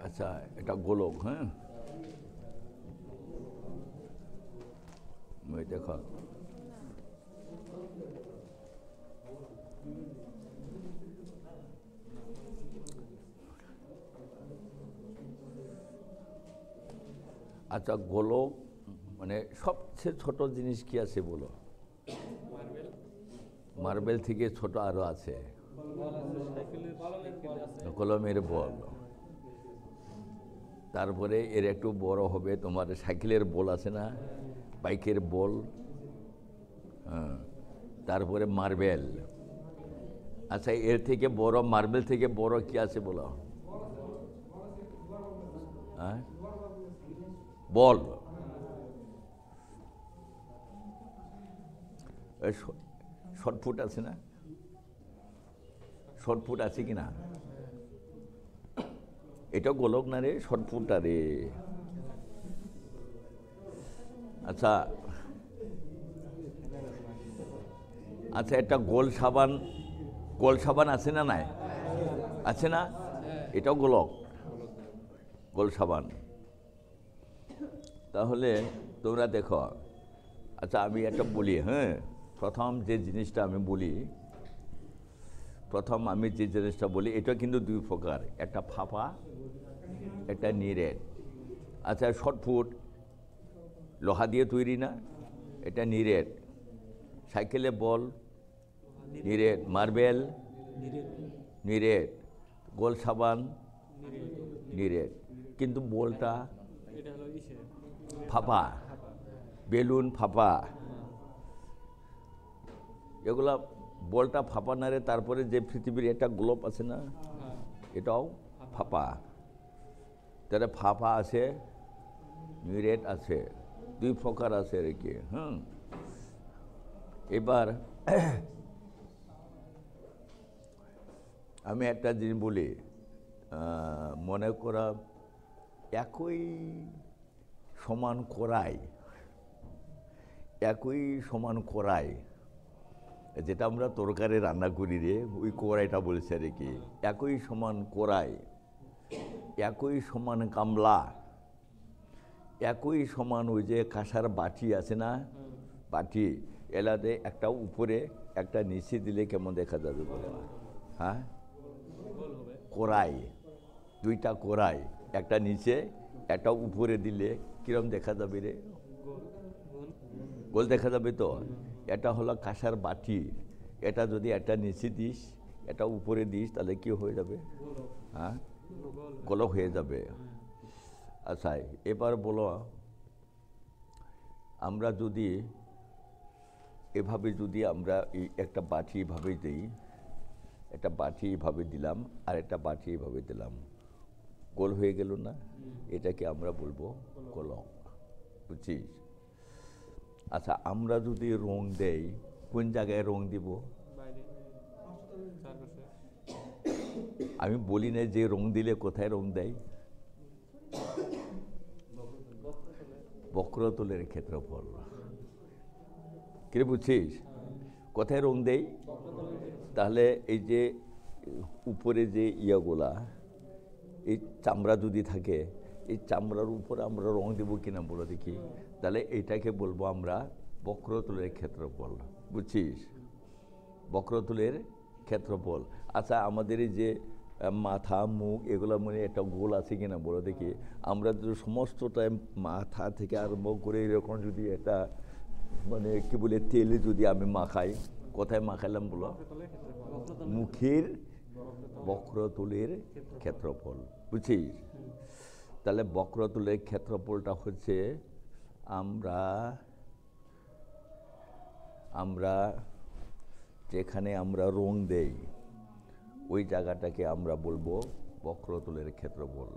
আচ্ছা, এটা গোলক। হ্যাঁ, ওই দেখো, আচ্ছা গোলক মানে সবচেয়ে ছোট জিনিস কি আছে বলো? মার্বেল থেকে ছোট আরো আছে, কলমের বল। তারপরে এর একটু বড় হবে তোমার সাইকেলের বল আছে না, বাইকের বল। হ্যাঁ, তারপরে মার্বেল। আচ্ছা, এর থেকে বড়, মার্বেল থেকে বড় কি আছে বলো? হ্যাঁ, বল। শর্টফুট আছে না? শর্টফুট আছে কি না? এটা গোলক না রে, শর্টফুট। আরে আচ্ছা আচ্ছা, একটা গোল সাবান, গোল সাবান আছে না? নাই, আছে না? এটাও গোলক, গোল সাবান। তাহলে তোমরা দেখো, আচ্ছা আমি একটা বলি। হ্যাঁ, প্রথম যে জিনিসটা আমি বলি, এটা কিন্তু দুই প্রকার, একটা ফাঁপা, একটা নিরেট। আচ্ছা, শর্টফুট লোহা দিয়ে তৈরি না, এটা নিরেট। সাইকেলে বল নিরেট, মার্বেল নিরেট, গোল সাবান নিরেট। কিন্তু বলটা ফাঁপা, বেলুন ফাঁপা, এগুলা বলটা ফাঁপা না রে। তারপরে যে পৃথিবীর একটা গ্লোব আছে না, এটাও ফাঁপা। তাহলে ফাঁপা আছে, নিরেট আছে, দুই প্রকার আছে আর কি। এবার আমি একটা জিনিস বলি, মনে করা একই সমান কড়াই, যেটা আমরা তরকারি রান্না করি রে, ওই কড়াইটা বলছে আর কি। একই সমান কড়াই, একই সমান গামলা, একই সমান ওই যে কাঁসার বাটি আছে না, বাটি, এলাতে একটা উপরে একটা নিচে দিলে কেমন দেখা যাবে বলে? হ্যাঁ, কড়াই, দুইটা কড়াই, একটা নিচে একটা উপরে দিলে কিরম দেখা যাবে রে? গোল দেখা যাবে তো। এটা হলো কাঁসার বাটি, এটা যদি একটা নিচে দিস, এটা উপরে দিস, তাহলে কি হয়ে যাবে? হ্যাঁ, গোলক হয়ে যাবে। আচ্ছা, এবার বলো, আমরা যদি এভাবে যদি আমরা এই একটা বাটি এভাবে দিই, একটা বাটি এভাবে দিলাম আর একটা বাটি এভাবে দিলাম, গোল হয়ে গেল না? এটাকে আমরা বলবো গোলক, বুঝছিস? আচ্ছা, আমরা যদি রং দেই, কোন জায়গায় রং দিব? আমি বলি না যে রং দিলে কোথায় রং দেয়? বক্রতলের ক্ষেত্রফল। কি বুঝছিস? কোথায় রং দেই? তাহলে এই যে উপরে যে ইয়াগুলা, এই চামড়া যদি থাকে, এই চামড়ার উপরে আমরা রং দেবো কিনা বলো দেখি। তাহলে এইটাকে বলবো আমরা বক্রতলের ক্ষেত্রফল, বুঝছিস? বক্রতলের ক্ষেত্রফল। আচ্ছা, আমাদের এই যে মাথা, মুখ, এগুলো মানে একটা গোল আছে কিনা বলো দেখি। আমরা যদি সমস্তটাই মাথা থেকে আরম্ভ করে এরকম যদি একটা মানে কি বলে তেলে যদি আমি মাখাই, কোথায় মাখাইলাম বলো? মুখের বক্রতলের ক্ষেত্রফল, বুঝছিস? তাহলে বক্রতলের ক্ষেত্রফলটা হচ্ছে আমরা যেখানে আমরা রং দেই ওই জায়গাটাকে আমরা বলবো বক্রতলের ক্ষেত্রফল,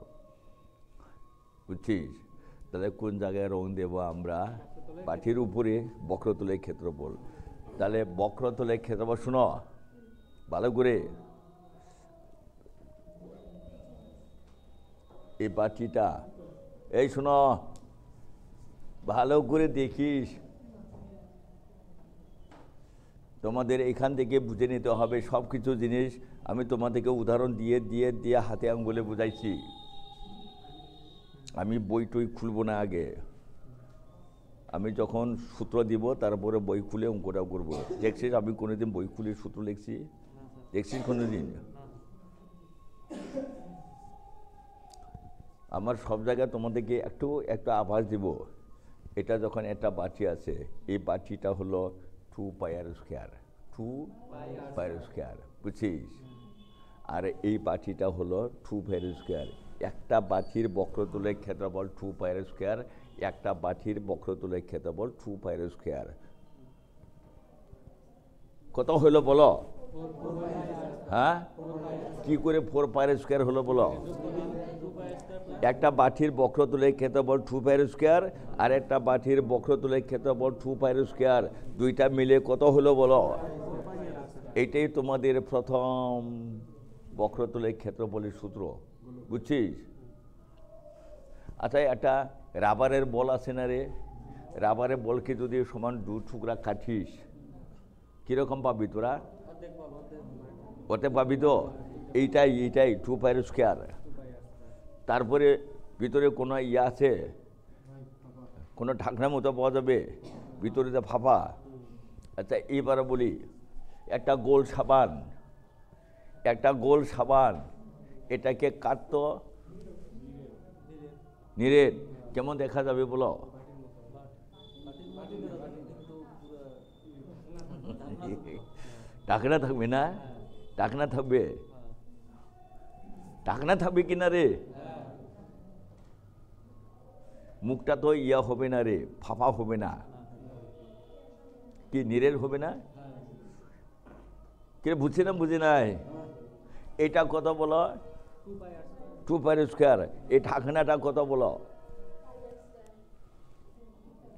বুঝছিস? তাহলে কোন জায়গায় রং দেব আমরা? বাটির উপরে বক্রতলের ক্ষেত্রফল। তাহলে বক্রতলের ক্ষেত্রফল শুনো ভালো করে, এই বাটিটা, এই শোনো ভালো করে দেখিস, তোমাদের এখান থেকে বুঝে নিতে হবে সব কিছু জিনিস। আমি তোমাদেরকে উদাহরণ দিয়ে দিয়ে দিয়ে হাতে আঙ্গুলে বুঝাইছি। আমি বই টই খুলবো না, আগে আমি যখন সূত্র দিব তারপরে বই খুলে অঙ্কটা করবো। দেখছিস আমি কোনোদিন বই খুলে সূত্র লিখছি? দেখছিস কোনোদিন? আমার সব জায়গায় তোমাদেরকে একটু আভাস দিব। এটা যখন একটা বাটি আছে, এই বাটিটা হলো 2 পাই আর স্কোয়ার, 2 পাই আর স্কোয়ার, বুঝছিস? আর এই বাটিটা হলো 2 পাই আর স্কোয়ার। একটা বাটির বক্রতলের ক্ষেত্রফল 2 পাই আর স্কোয়ার, একটা বাটির বক্রতলের ক্ষেত্রফল 2 পাই আর স্কোয়ার। কত হলো বলো? হ্যাঁ, কি করে 4 পাই আর স্কোয়ার হলো বলো? একটা বাটির বক্রতলের ক্ষেত্রফল 2 পাই আর স্কোয়ার, আর একটা বাটির বক্রতলের ক্ষেত্রফল 2 পাই আর স্কোয়ার, দুইটা মিলে কত হলো বলো? এইটাই তোমাদের প্রথম বক্রতলের ক্ষেত্রফলের সূত্র, বুঝছিস? আচ্ছা, একটা রাবারের বল আছে না রে, রাবারের বলকে যদি সমান 2 টুকরা কাটিস কিরকম পাবি তোরা? ওতে পাবি তো? এইটাই 2 পাই আর স্কোয়ার। তারপরে ভিতরে কোনো ইয়ে আছে, কোনো ঢাকনার মতো পাওয়া যাবে ভিতরে যে ফাঁপা। আচ্ছা এইবার বলি, একটা গোল সাবান এটাকে কাটতো নিরেট, কেমন দেখা যাবে বলো? ঢাকনা থাকবে না? ঢাকনা থাকবে কিনা রে? মুখটা তো ইয়া হবে না রে, ফাঁপা হবে না, কি নিরেট হবে না? কে বুঝছে না? বুঝে নাই? এটা কত বলো? 2 পাই আর স্কোয়ার। এই ঢাকনাটা কত বলো?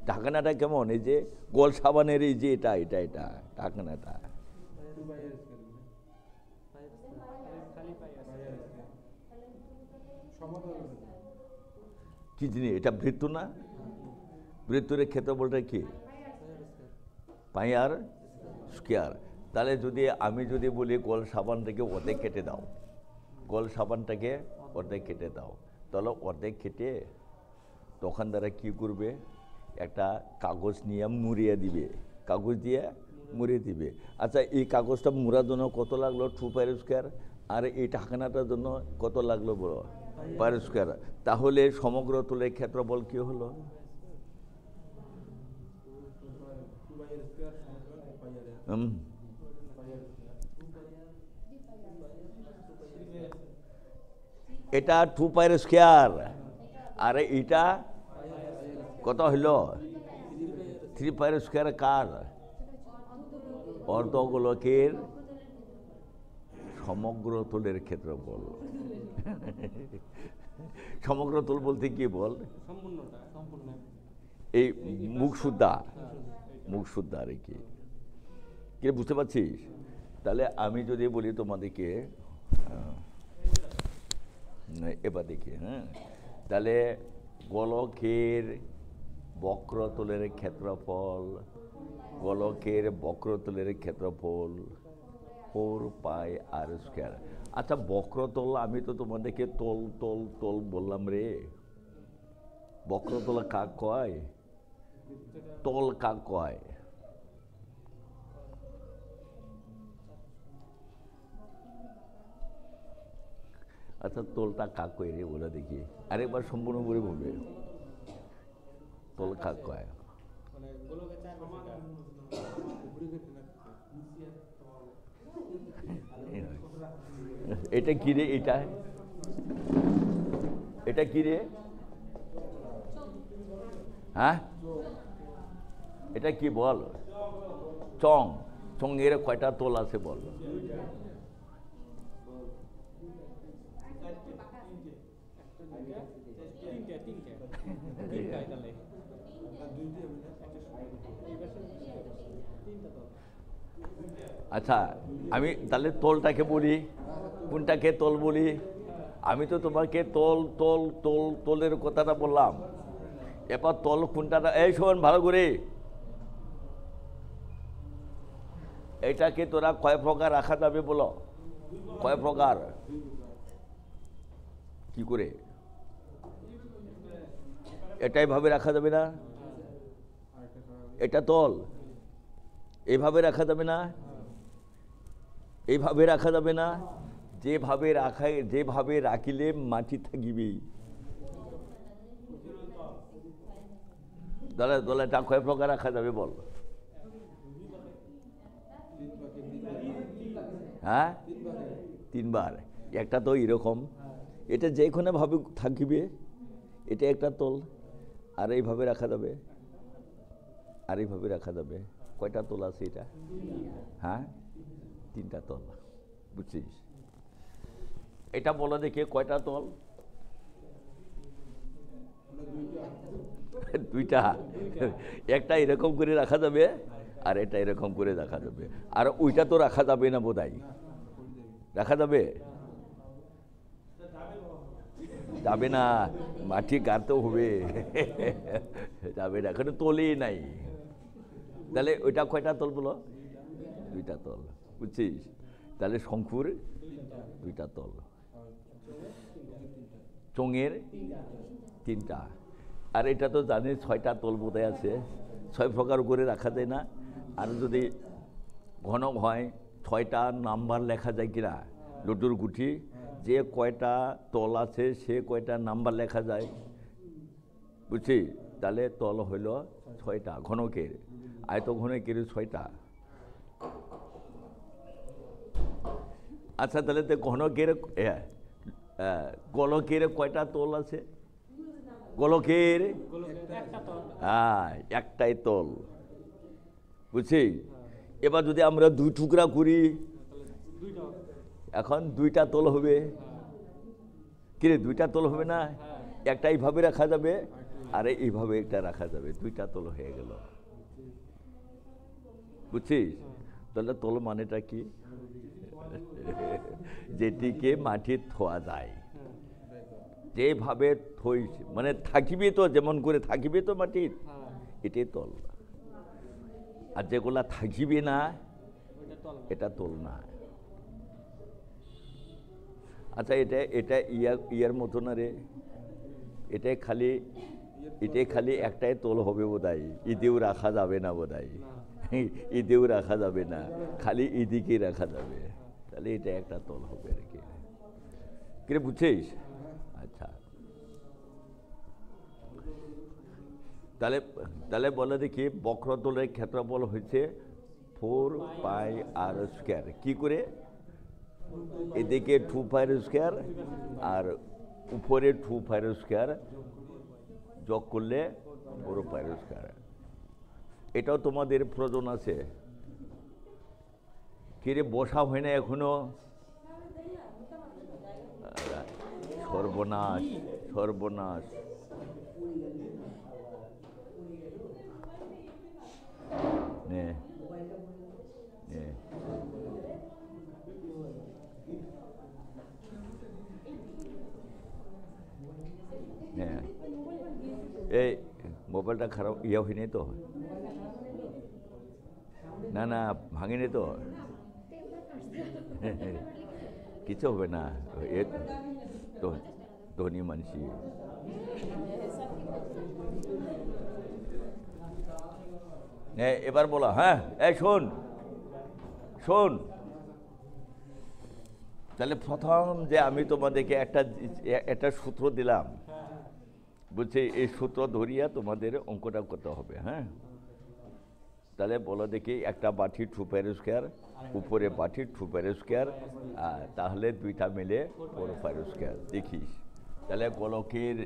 ঢাকনাটা কেমন? এই যে গোল সাবানের এই যে এটা ঢাকনাটা কি জিনিস? এটা বৃত্ত না? বৃত্তের ক্ষেত্রফলটা কি? পাই আর স্কোয়ার। তাহলে আমি যদি বলি গোল সাবানটাকে অর্ধেক কেটে দাও, তাহলে অর্ধেক কেটে দোকানদারা কি করবে? একটা কাগজ নিয়ে মুড়িয়ে দিবে, কাগজ দিয়ে মুড়িয়ে দিবে। আচ্ছা, এই কাগজটা মুড়ার জন্য কত লাগলো? 2 পাই আর স্কোয়ার। আর এই ঢাকনাটার জন্য কত লাগলো বলো? পাই আর স্কোয়ার। তাহলে সমগ্র তলের ক্ষেত্রফল কি হলো? এটা 2 পাই আর স্কোয়ার, আর এটা কত হইল? 3 পাই আর স্কোয়ার। কার? অর্ধগোলকের সমগ্র তলের ক্ষেত্রফল। সমগ্র তল বলতে কি বল? এই মুখ শুদ্ধা আর কি, বুঝতে পারছিস? তাহলে আমি যদি বলি তোমাদেরকে, এবার দেখি, হ্যাঁ, তাহলে গোলকের বক্রতলের ক্ষেত্রফল 4 পাই আর স্কোয়ার। আচ্ছা, বক্রতল আমি তো তোমাদেরকে তল বললাম রে। বক্রতল কাক কয়? তল কাক কয়? আচ্ছা, তলটা কাক কয় রে বলে দেখি, আরেকবার সম্পূর্ণ করে বলবে। তল কাক কয়? এটা কি রে? এটা কি রে? হ্যাঁ, এটা কি বল? চং। চঙের কয়টা তোল আছে বল? আচ্ছা, আমি তাহলে তোলটাকে বলি, কোনটাকে তোল বলি? আমি তো তোমাকে তোলের কথাটা বললাম। এবার তোল কোনটা? এই শোন ভালো করে, এটাকে তোরা কয় প্রকার রাখা যাবে বলো? কয় প্রকার? কি করে? এটাই ভাবে রাখা যাবে না? এটা তোল এইভাবে রাখা যাবে না? এইভাবে রাখা যাবে না? যেভাবে রাখিলে মাটি থাকিবে। দলেটা কয় প্রকার রাখা যাবে বল? হ্যাঁ, তিনবার। একটা তো এরকম, এটা যেখানে ভাবে থাকিবে, এটা একটা তোল। আর এইভাবে রাখা যাবে, আর এইভাবে রাখা যাবে। কয়টা তোল আছে এটা? হ্যাঁ, তিনটা তোল। বুঝছিস? এটা বলো দেখে কয়টা তোল? দুইটা। একটা এরকম করে রাখা যাবে, আর এটা এরকম করে রাখা যাবে। আর ওইটা তো রাখা যাবে না বোধহয়। রাখা যাবে? যাবে না, মাটি গাড়তে হবে। যাবে না, এখানে তোলেই নাই। তাহলে ওইটা কয়টা তোল বলো? দুইটা তোল। বুঝছিস? তাহলে শঙ্কুর দুইটা তোল, চোঙের তিনটা। আর এটা তো জানিস ছয়টা তোল বোধহয় আছে। 6 প্রকার করে রাখা যায় না? আর যদি ঘন হয় 6টা নাম্বার লেখা যায় কিনা? লুডুর গুটি যে কয়টা তল আছে সে কয়টা নাম্বার লেখা যায়। বুঝছি? তাহলে তল হইল 6টা ঘনকের, আয়ত ঘনকের 6টা। আচ্ছা, তাহলে তো ঘনকের গোলকের কয়টা তোল আছে? গোলকের একটাই তোল। বুঝছি? এবার যদি আমরা 2 টুকরা করি, এখন 2টা তোল হবে। কিরে, 2টা তোল হবে না? একটা এইভাবে রাখা যাবে, আর এইভাবে একটা রাখা যাবে। 2টা তোল হয়ে গেল। বুঝছিস? তাহলে তোল মানেটা কি? যেটিকে মাটি থোয়া যায়, যেভাবে থই, মানে থাকিবে তো, যেমন করে থাকিবে তো মাটির, এটাই তোল। আর যেগুলা থাকিবে না, এটা তোল না। আচ্ছা, এটা ইয়ার মতো না রে? এটাই খালি একটাই তোল হবে বোধহয়। ঈদেও রাখা যাবে না বোধহয়। ঈদেও রাখা যাবে না, খালি ঈদিকেই রাখা যাবে। তাহলে এটা একটা তোল হবে আর কি। কিরে, বুঝছিস? আচ্ছা, তাহলে বলে দেখি, বক্রতলের ক্ষেত্রফল হচ্ছে 4 পাই আর স্কোয়ার। কি করে? এদিকে 2 পাইর স্কোয়ার আর উপরে 2 পাইর স্কোয়ার যোগ করলে 4 পাইর স্কোয়ার। এটাও তোমাদের প্রয়োজন আছে। কিরে, বসা হয় না এখনো? সর্বনাশ, সর্বনাশ। নে নে, এই মোবাইলটা খারাপ হয়নি তো? না না, ভাঙেনি তো? কিছু হবে না, এ তো ধনী মানসি। এবার বলো। হ্যাঁ, এই শোন, তাহলে প্রথম যে আমি তোমাদেরকে একটা সূত্র দিলাম, বলছি এই সূত্র ধরিয়া তোমাদের অঙ্কটা করতে হবে। হ্যাঁ, তাহলে বলো দেখি, একটা বাটি 2 পাইর স্কোয়ার উপরে পাঠি 2 পাই স্কোয়ার, তাহলে দুইটা মিলে 4 পাই স্কোয়ার। দেখিস তাহলে গোলকের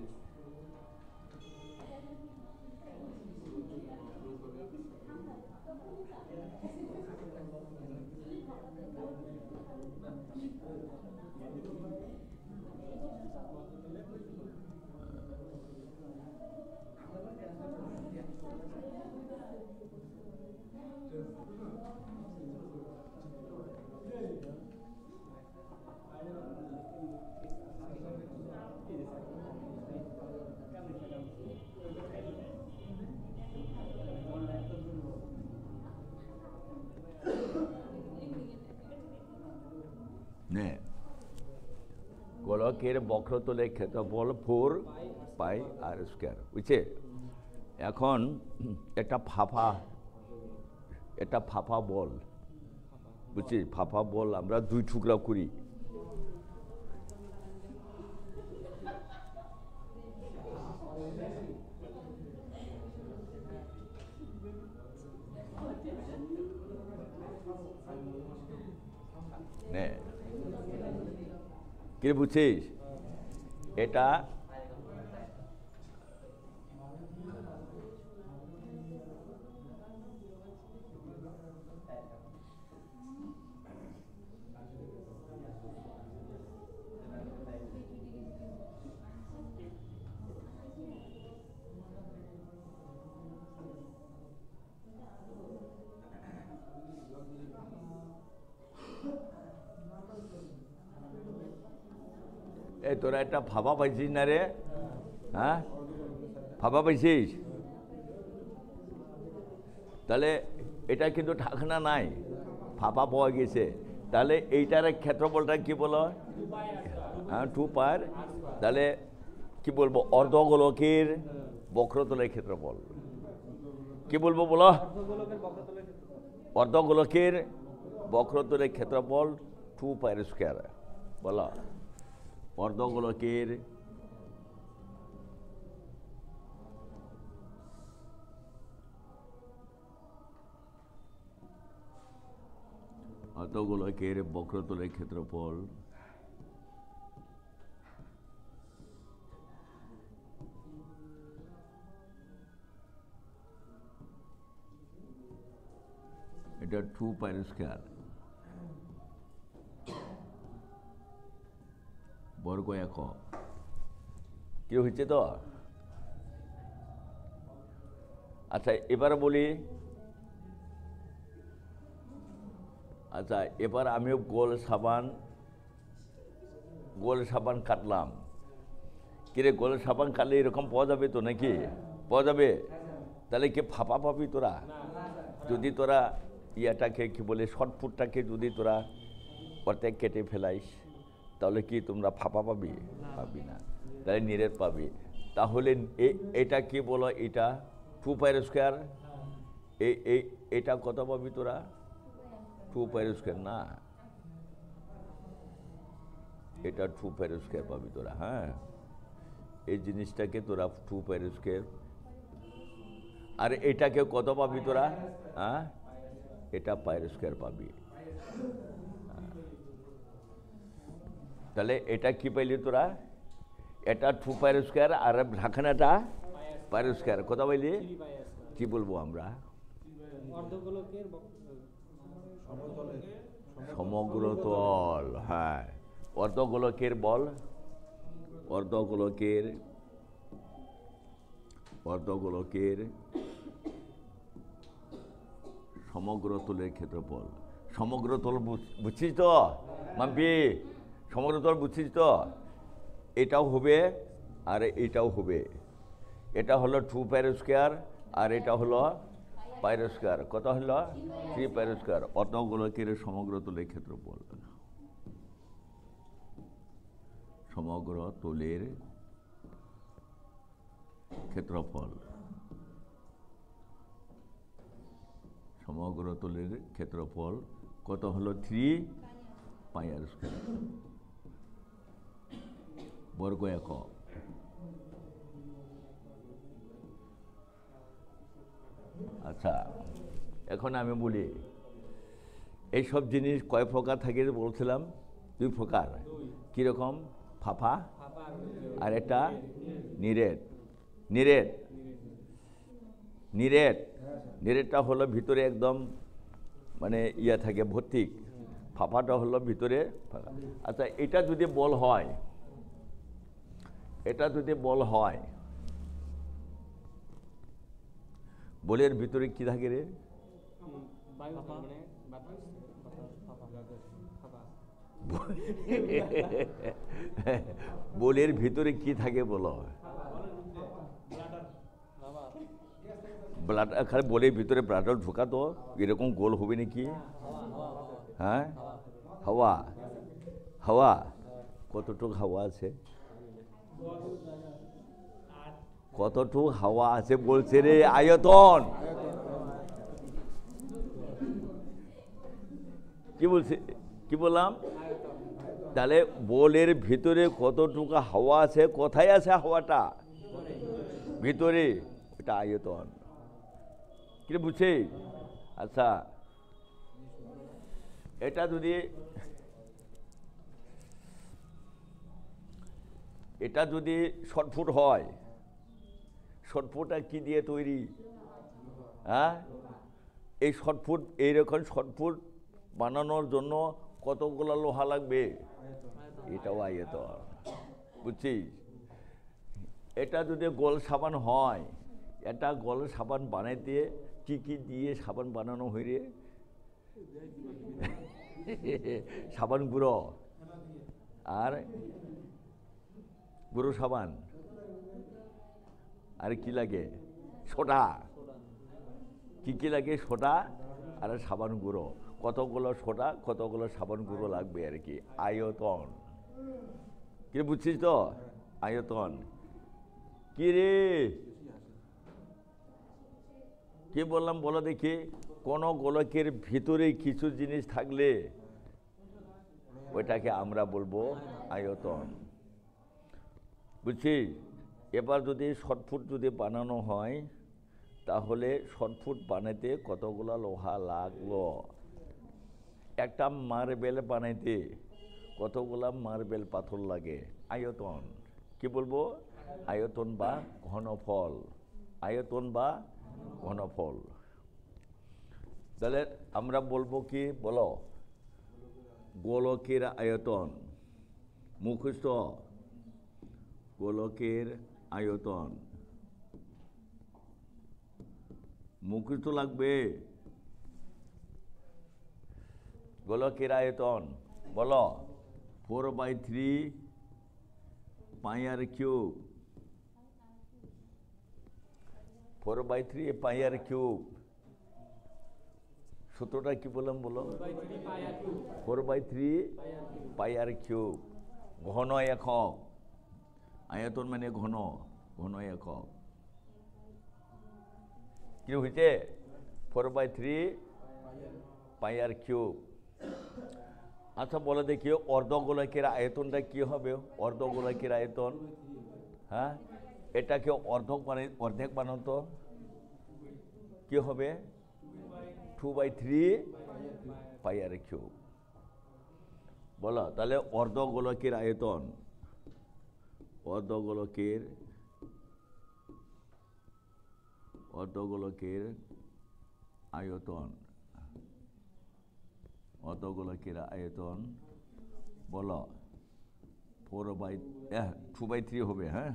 গোলকের বক্রতলের ক্ষেত্রফল 4 পাই আর স্কোয়ার, বুঝছে? এখন একটা ফাঁপা বল, বুঝছিস? ফাঁপা বল আমরা 2 টুকরা করি, কি বুঝছিস? এটা তোরা একটা ফাঁপা পাইছিস না রে? হ্যাঁ, ফাঁপা পাইছিস? তাহলে এটা কিন্তু ঢাকনা নাই, ফাঁপা পাওয়া গেছে। তাহলে এইটার ক্ষেত্রফলটা কি বলো? হ্যাঁ, 2 পাই। তাহলে কি বলবো? অর্ধগোলকের বক্রতলের ক্ষেত্রফল কি বলবো বলো? অর্ধগোলকের বক্রতলের ক্ষেত্রফল 2 পাই স্কোয়ার। বলো অর্ধগোলকের বক্রতলের ক্ষেত্রফল এটা 2 পাই স্কোয়ার বর্গ একক। কি হচ্ছে তো? আচ্ছা এবার বলি, আচ্ছা এবার আমিও গোল সাবান কাটলাম। কিরে, গোল সাবান কাটলে এরকম পাওয়া যাবে তো নাকি? পাওয়া যাবে? তাহলে কি ফাঁপা পাবি তোরা? যদি তোরা ইয়াটাকে কি বলে শর্টফুটটাকে যদি তোরা অর্ধেক কেটে ফেলাইস, তাহলে কি তোমরা ফাঁপা পাবি? পাবি না, তাহলে নিরেট পাবি। তাহলে এটা কি বলো? এটা 2 পাই স্কোয়ার। এটা কত পাবি তোরা? 2 পাই স্কোয়ার না, এটা 2 পাই স্কোয়ার পাবি তোরা। হ্যাঁ, এই জিনিসটাকে তোরা 2 পাই স্কোয়ার। আর এটাকে কত পাবি তোরা? হ্যাঁ, এটা পাই স্কোয়ার পাবি। তাহলে এটা কি পাইলি তোরা? এটা 2 পাই স্কোয়ার আর ঢাকনাটা পাই স্কোয়ার। কত পাইলি? কি বলবো আমরা? সমগ্রতল। হ্যাঁ, অর্ধগোলকের বল, অর্ধগোলকের সমগ্রতলের ক্ষেত্রফল। সমগ্রতল বুঝছিস তো মাম্পি? সমগ্রতল বুঝছিস তো? এটাও হবে আর এটাও হবে। এটা হলো 2 পাই স্কোয়ার আর এটা হলো পাই স্কোয়ার। কত হলো? 3 পাই স্কোয়ার। অর্ধগোলকের সমগ্রতলের ক্ষেত্রফল, সমগ্রতলের ক্ষেত্রফল, সমগ্রতলের ক্ষেত্রফল কত হলো? 3 পাই আর স্কোয়ার বর্গ একক। আচ্ছা এখন আমি বলি, এইসব জিনিস কয় প্রকার থাকে বলছিলাম? 2 প্রকার। কীরকম? ফাফা আর একটা নিরেট। নিরেট নিরেট নিরেটটা হলো ভিতরে একদম মানে ইয়া থাকে ভর্তি, ফাফাটা হলো ভিতরে ফাঁকা। আচ্ছা, এটা যদি বল হয়, এটা যদি বল হয়, বলের ভিতরে কি থাকে রে? বলের ভিতরে কি থাকে বলো? ব্লাডার। খালি বলের ভিতরে ব্লাডার ঢোকাতো এরকম গোল হবে নাকি? হ্যাঁ, হাওয়া। হাওয়া কতটুক হাওয়া আছে? কতটুক হাওয়া আছে বলছে রে? আয়তন। কি বলছে? কি বললাম? তাহলে বলের ভিতরে কতটুকু হাওয়া আছে? কোথায় আছে হাওয়াটা? ভিতরে। এটা আয়তন। কি বুঝছে? আচ্ছা, এটা যদি শর্টফুট হয়, শর্টফুটটা কি দিয়ে তৈরি? হ্যাঁ, এই শর্টফুট, এইরকম শর্টফুট বানানোর জন্য কতগুলো লোহা লাগবে? এটাও আয়তন। বুঝছিস? এটা যদি গোল সাবান হয়, এটা গোল সাবান বানাইতে কি কি দিয়ে সাবান বানানো হয় রে? সাবান গুঁড়ো আর গুঁড়ো সাবান, আর কি লাগে? সোডা। কি কি লাগে? সোডা আর সাবান গুঁড়ো। কতগুলো সোডা, কতগুলো সাবান গুঁড়ো লাগবে আর কি। আয়তন। কি বুঝছিস তো? আয়তন কি রে? কি বললাম বলো দেখি? কোন গোলকের ভিতরে কিছু জিনিস থাকলে ওইটাকে আমরা বলবো আয়তন। বুঝছিস? এবার যদি শর্টফুট যদি বানানো হয়, তাহলে শর্টফুট বানাইতে কতগুলো লোহা লাগলো? একটা মার্বেল বানাইতে কতগুলা মার্বেল পাথর লাগে? আয়তন। কি বলবো? আয়তন বা ঘনফল। আয়তন বা ঘনফল। তাহলে আমরা বলবো কি বলো? গোলকের আয়তন। মুখস্থ। গোলকের আয়তন মুখস্থ লাগবে। গোলকের আয়তন বলো? 4/3 পাই আর কিউব। 4/3 পাই আর কিউব। সূত্রটা কি বললাম বলো? 4/3 পাই আর কিউব। ঘন একক। আয়তন মানে ঘন, ঘন একক। কি হয়েছে? 4/3 পাই আর কিউব। আচ্ছা বলে দেখি, অর্ধগোলকের আয়তনটা কি হবে? অর্ধগোলকের আয়তন, হ্যাঁ, এটাকে অর্ধেক বানাতো কি হবে? 2/3 পাই আর কিউব। বলো তাহলে অর্ধগোলকের আয়তন। অর্ধগোলকের আয়তন। অর্ধগোলকের আয়তন বলো? 2/3 হবে। হ্যাঁ,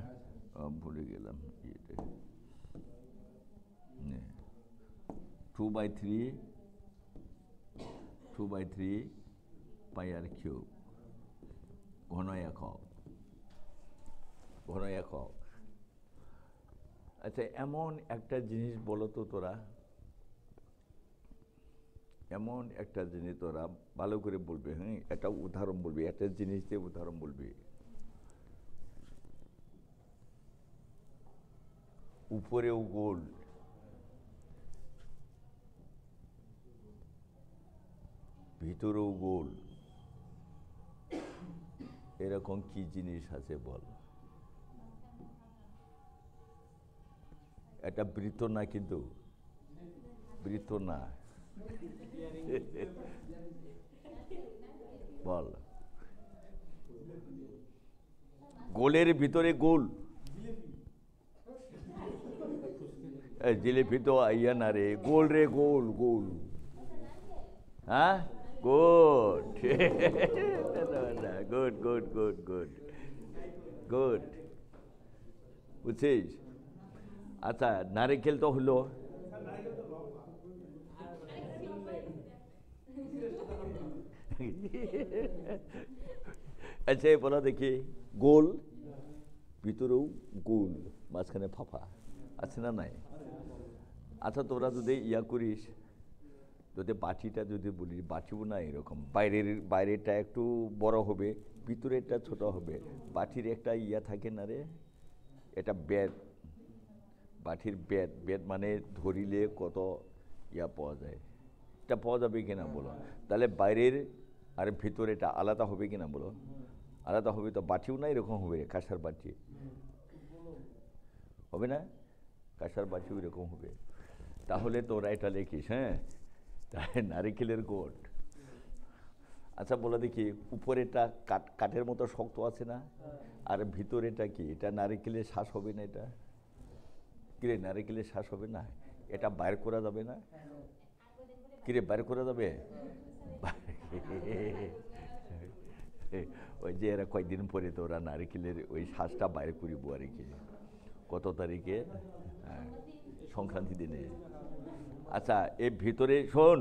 ভুলে গেলাম। 2/3 পাই আর কিউব। ঘন একক। ঘন একক। আচ্ছা, এমন একটা জিনিস বলো তো তোরা, এমন একটা জিনিস তোরা ভালো করে বলবে। হ্যাঁ, একটা উদাহরণ বলবি, একটা জিনিস দিয়ে উদাহরণ বলবি। উপরেও গোল, ভিতরেও গোল, এরকম কি জিনিস আছে বল? এটা বৃত্ত না, কিন্তু বৃত্ত না। বল। গোলের ভিতরে গোল। জিলিপি তো ইয়া না রে, গোল রে, গোল গোল। হ্যাঁ, good good good good good good, বুঝছিস? আচ্ছা, নারিকেল তো হলো। আচ্ছা, বলো দেখি, গোল, ভিতরেও গোল, মাঝখানে ফাঁপা, আছে না নাই? আচ্ছা, তোরা যদি ইয়া করিস, যদি বাটিটা যদি বলি, বাটিও না এরকম, বাইরেটা একটু বড় হবে, ভিতরেরটা ছোট হবে। বাটির একটা ইয়া থাকে না রে, এটা বেদ, বাটির বেদ, বেদ মানে ধরিলে কত ইয়া পাওয়া যায়, এটা পাওয়া যাবে কিনা বলো? তাহলে বাইরের আর ভিতরেটা আলাদা হবে কিনা বলো? আলাদা হবে তো বাটিও না এরকম হবে, কাঁসার বাটি হবে না, কাঁসার বাটিও এরকম হবে। তাহলে তোরা এটা লিখিস, হ্যাঁ, তাই নারিকেলের গোট। আচ্ছা, বলো দেখি, উপরেটা কাঠের মতো শক্ত আছে না, আর ভিতরেটা কি, এটা নারিকেলের শ্বাস হবে না? এটা কিরে, নারিকেলের শ্বাস হবে না? এটা বাইর করা যাবে না? কিরে, বাইর করা যাবে? ওই যে এরা কয়েকদিন পরে তো ওরা নারিকেলের ওই শ্বাসটা বাইর করিব আর কি। কত তারিখে? হ্যাঁ, সংক্রান্তি দিনে। আচ্ছা, এর ভিতরে শোন,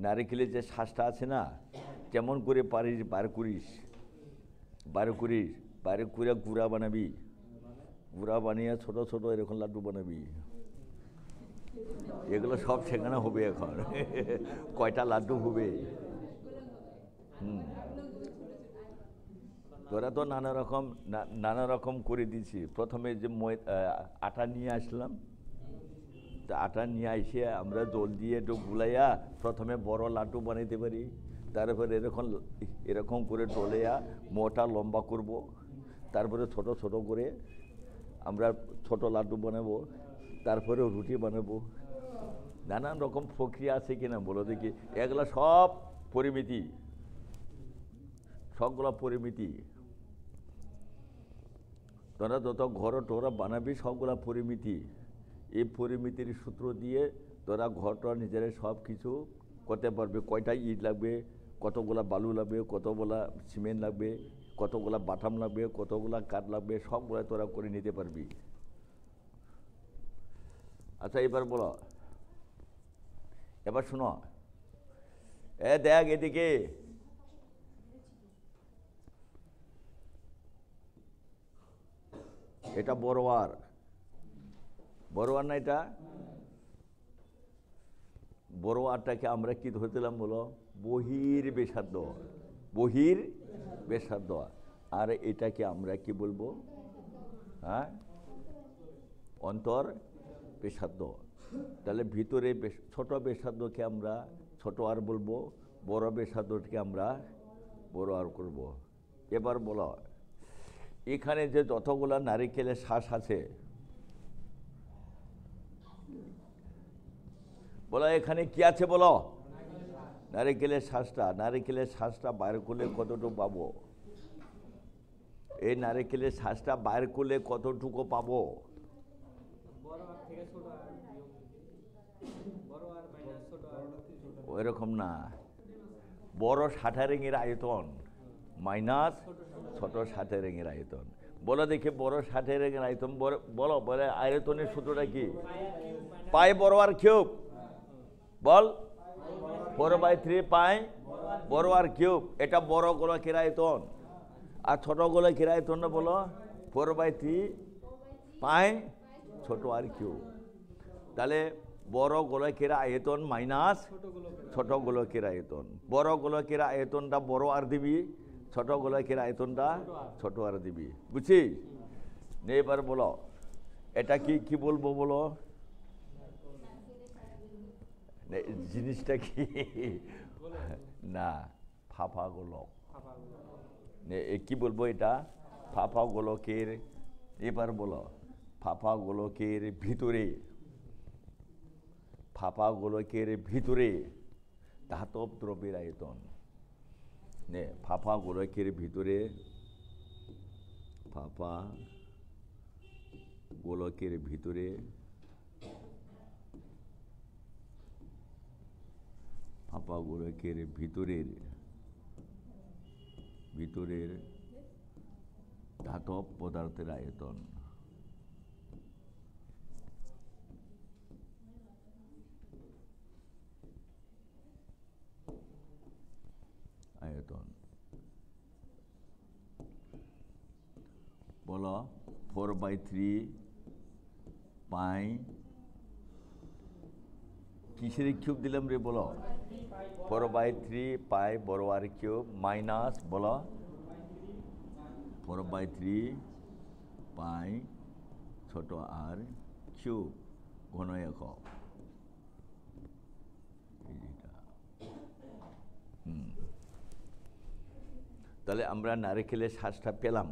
নারিকেলের যে শ্বাসটা আছে না, কেমন করে পারিস বার করিস, বার করিস, বাইরে করে গুঁড়া বানাবি, গুঁড়া বানিয়ে ছোট ছোট এরকম লাড্ডু বানাবি। এগুলো সব শেখানো হবে এখন। কয়টা লাড্ডু হবে? তোরা তো নানা রকম করে দিছি। প্রথমে যে আটা নিয়ে আসলাম, তা আটা নিয়ে এসে আমরা জল দিয়ে একটু গুলাইয়া প্রথমে বড় লাড্ডু বানাইতে পারি, তারপরে এরকম এরকম করে ডলেয়া মোটা লম্বা করব, তারপরে ছোট ছোট করে আমরা ছোট লাড্ডু বানাবো, তারপরে রুটি বানাবো। নানান রকম প্রক্রিয়া আছে কিনা বলো দেখি। এগুলা সব পরিমিতি, সবগুলা পরিমিতি। তোরা যত ঘর টোরা বানাবি সবগুলা পরিমিতি। এই পরিমিতির সূত্র দিয়ে তোরা ঘরটা নিজেরা সব কিছু করতে পারবে। কয়টা ইট লাগবে, কতগুলা বালু লাগবে, কতগুলা সিমেন্ট লাগবে, কতগুলা বাটাম লাগবে, কতগুলা কাঠ লাগবে, সবগুলা তোরা করে নিতে পারবি। আচ্ছা, এবার বলো, এবার শোনো, দেখ এদিকে, এটা বড়োয়ার, বড়োয়ার না? এটা বড়োয়ারটাকে আমরা কি ধরছিলাম বলো? বহির বেসাধ্য, বহির বেসাধ্য। আর এটাকে আমরা কি বলবো? হ্যাঁ, অন্তর বেসাধ্য। তাহলে ভিতরে ছোট বেসাধ্যকে আমরা ছোট আর বলবো, বড় বেসাধ্যকে আমরা বড় আর করব। এবার বলো, এখানে যে যতগুলা নারিকেলের শ্বাস আছে, বলো এখানে কি আছে বলো? নারিকেলের শ্বাসটা, নারিকেলের শ্বাসটা বাইর করলে কতটুকু পাবো? এই নারিকেলের শ্বাসটা বাইর করলে কতটুকু পাবো? ওইরকম না, বড় 60 রিংয়ের আয়তন মাইনাস ছোট 60 রিংয়ের আয়তন। বলো দেখি, বড় 60 রিংয়ের আয়তন বলো, বলে আয়তনের সূত্রটা কি? পাই বড় আর কিউব। বল, 4/3 পাই বড় আর কিউব। এটা বড় গোলকের আয়তন। আর ছোট গোলকের আয়তনটা বলো 4/3 পাই ছোট আর কিউব। তাহলে বড় গোলকের আয়তন মাইনাস ছোট গোলকের আয়তন। বড় গোলকের আয়তনটা বড় আর দিবি, ছোট গোলকের আয়তনটা ছোট আর দিবি। বুঝছিস? এবার বলো, এটা কি কি বলবো বলো? জিনিসটা কি? না, ফাঁপা গোলক। কি বলবো এটা? ফাঁপা গোলকের। এবার বলো, ফাঁপা গোলকের ভিতরে, ফাঁপা গোলকের ভিতরে ধাতব দ্রব্যের আয়তন। নে ফাঁপা গোলকের ভিতরে, ফাঁপা গোলকের ভিতরে ফাঁপা গোলকের ভিতরের ধাতব পদার্থের আয়তন। আয়তন বলো 4/3 পাই, কিসের কিউব দিলাম রে বলো? 4/3 পাই বড় আর কিউব মাইনাস বলো 4/3 পাই ছোট আর কিউব ঘন একক। তাহলে আমরা নারকেলের শ্বাসটা পেলাম,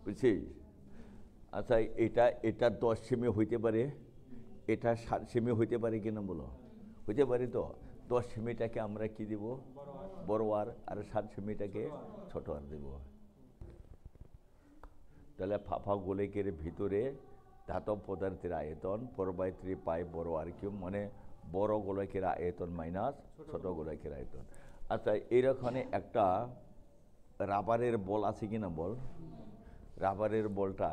বুঝছিস? আচ্ছা, এটা 10 সেমি হইতে পারে, এটা 7 সেমি হইতে পারে কিনা বলো? হইতে পারে তো। 10 সেমিটাকে আমরা কি দিব? বড় আর 7 সেমিটাকে ছোট আর দেব। তাহলে ফাঁপা গোলকের ভিতরে ধাতব পদার্থের আয়তন 4/3 পাই বড় আর কিউব, মানে বড় গোলকের আয়তন মাইনাস ছোট গোলকের আয়তন। আচ্ছা, এইরকম একটা রাবারের বল আছে কিনা বল? রাবারের বলটা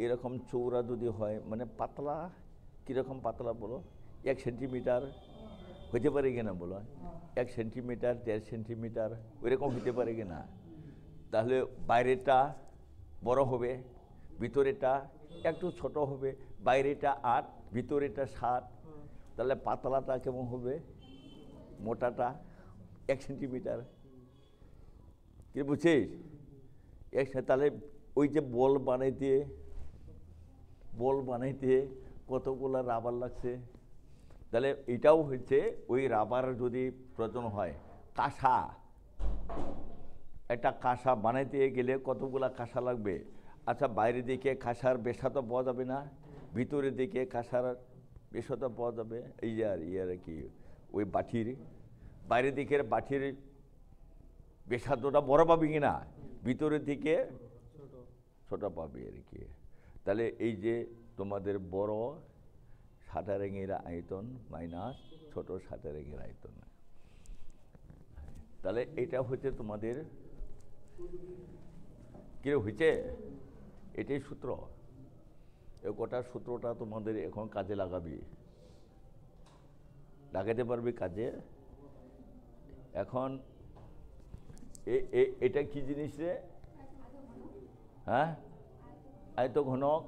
এরকম চৌড়া যদি হয়, মানে পাতলা, কীরকম পাতলা বলো? 1 সেন্টিমিটার হইতে পারে কিনা বলো? 1 সেন্টিমিটার 1.5 সেন্টিমিটার ওইরকম হইতে পারে কিনা? তাহলে বাইরেটা বড় হবে, ভিতরেটা একটু ছোট হবে। বাইরেটা 8, ভিতরেটা 7। তাহলে পাতলাটা কেমন হবে? মোটাটা 1 সেন্টিমিটার। কি বুঝছিস? তাহলে ওই যে বল বানাইতে কতগুলা রাবার লাগছে। তাহলে এটাও হচ্ছে ওই রাবার যদি প্রয়োজন হয়, কাঁসা, একটা কাঁসা বানাইতে গেলে কতগুলা কাঁসা লাগবে। আচ্ছা, বাইরের দিকে কাঁসার বেসাতো পাওয়া যাবে না, ভিতরের দিকে কাঁসার বেসাতো পাওয়া যাবে। এই যে আর কি ওই বাটির বাইরের দিকের বাটির বেসাতোটা বড় পাবি কিনা, ভিতরের দিকে ছোট পাবি আর কি। তাহলে এই যে তোমাদের বড় শাটারিংয়ের আয়তন মাইনাস ছোট শাটারিংয়ের আয়তন, তাহলে এটা হচ্ছে তোমাদের কি হয়েছে? এটাই সূত্র। এই গোটা সূত্রটা তোমাদের এখন কাজে লাগাতে পারবে কাজে। এখন এটা কি জিনিস রে? হ্যাঁ, আয়তঘনক।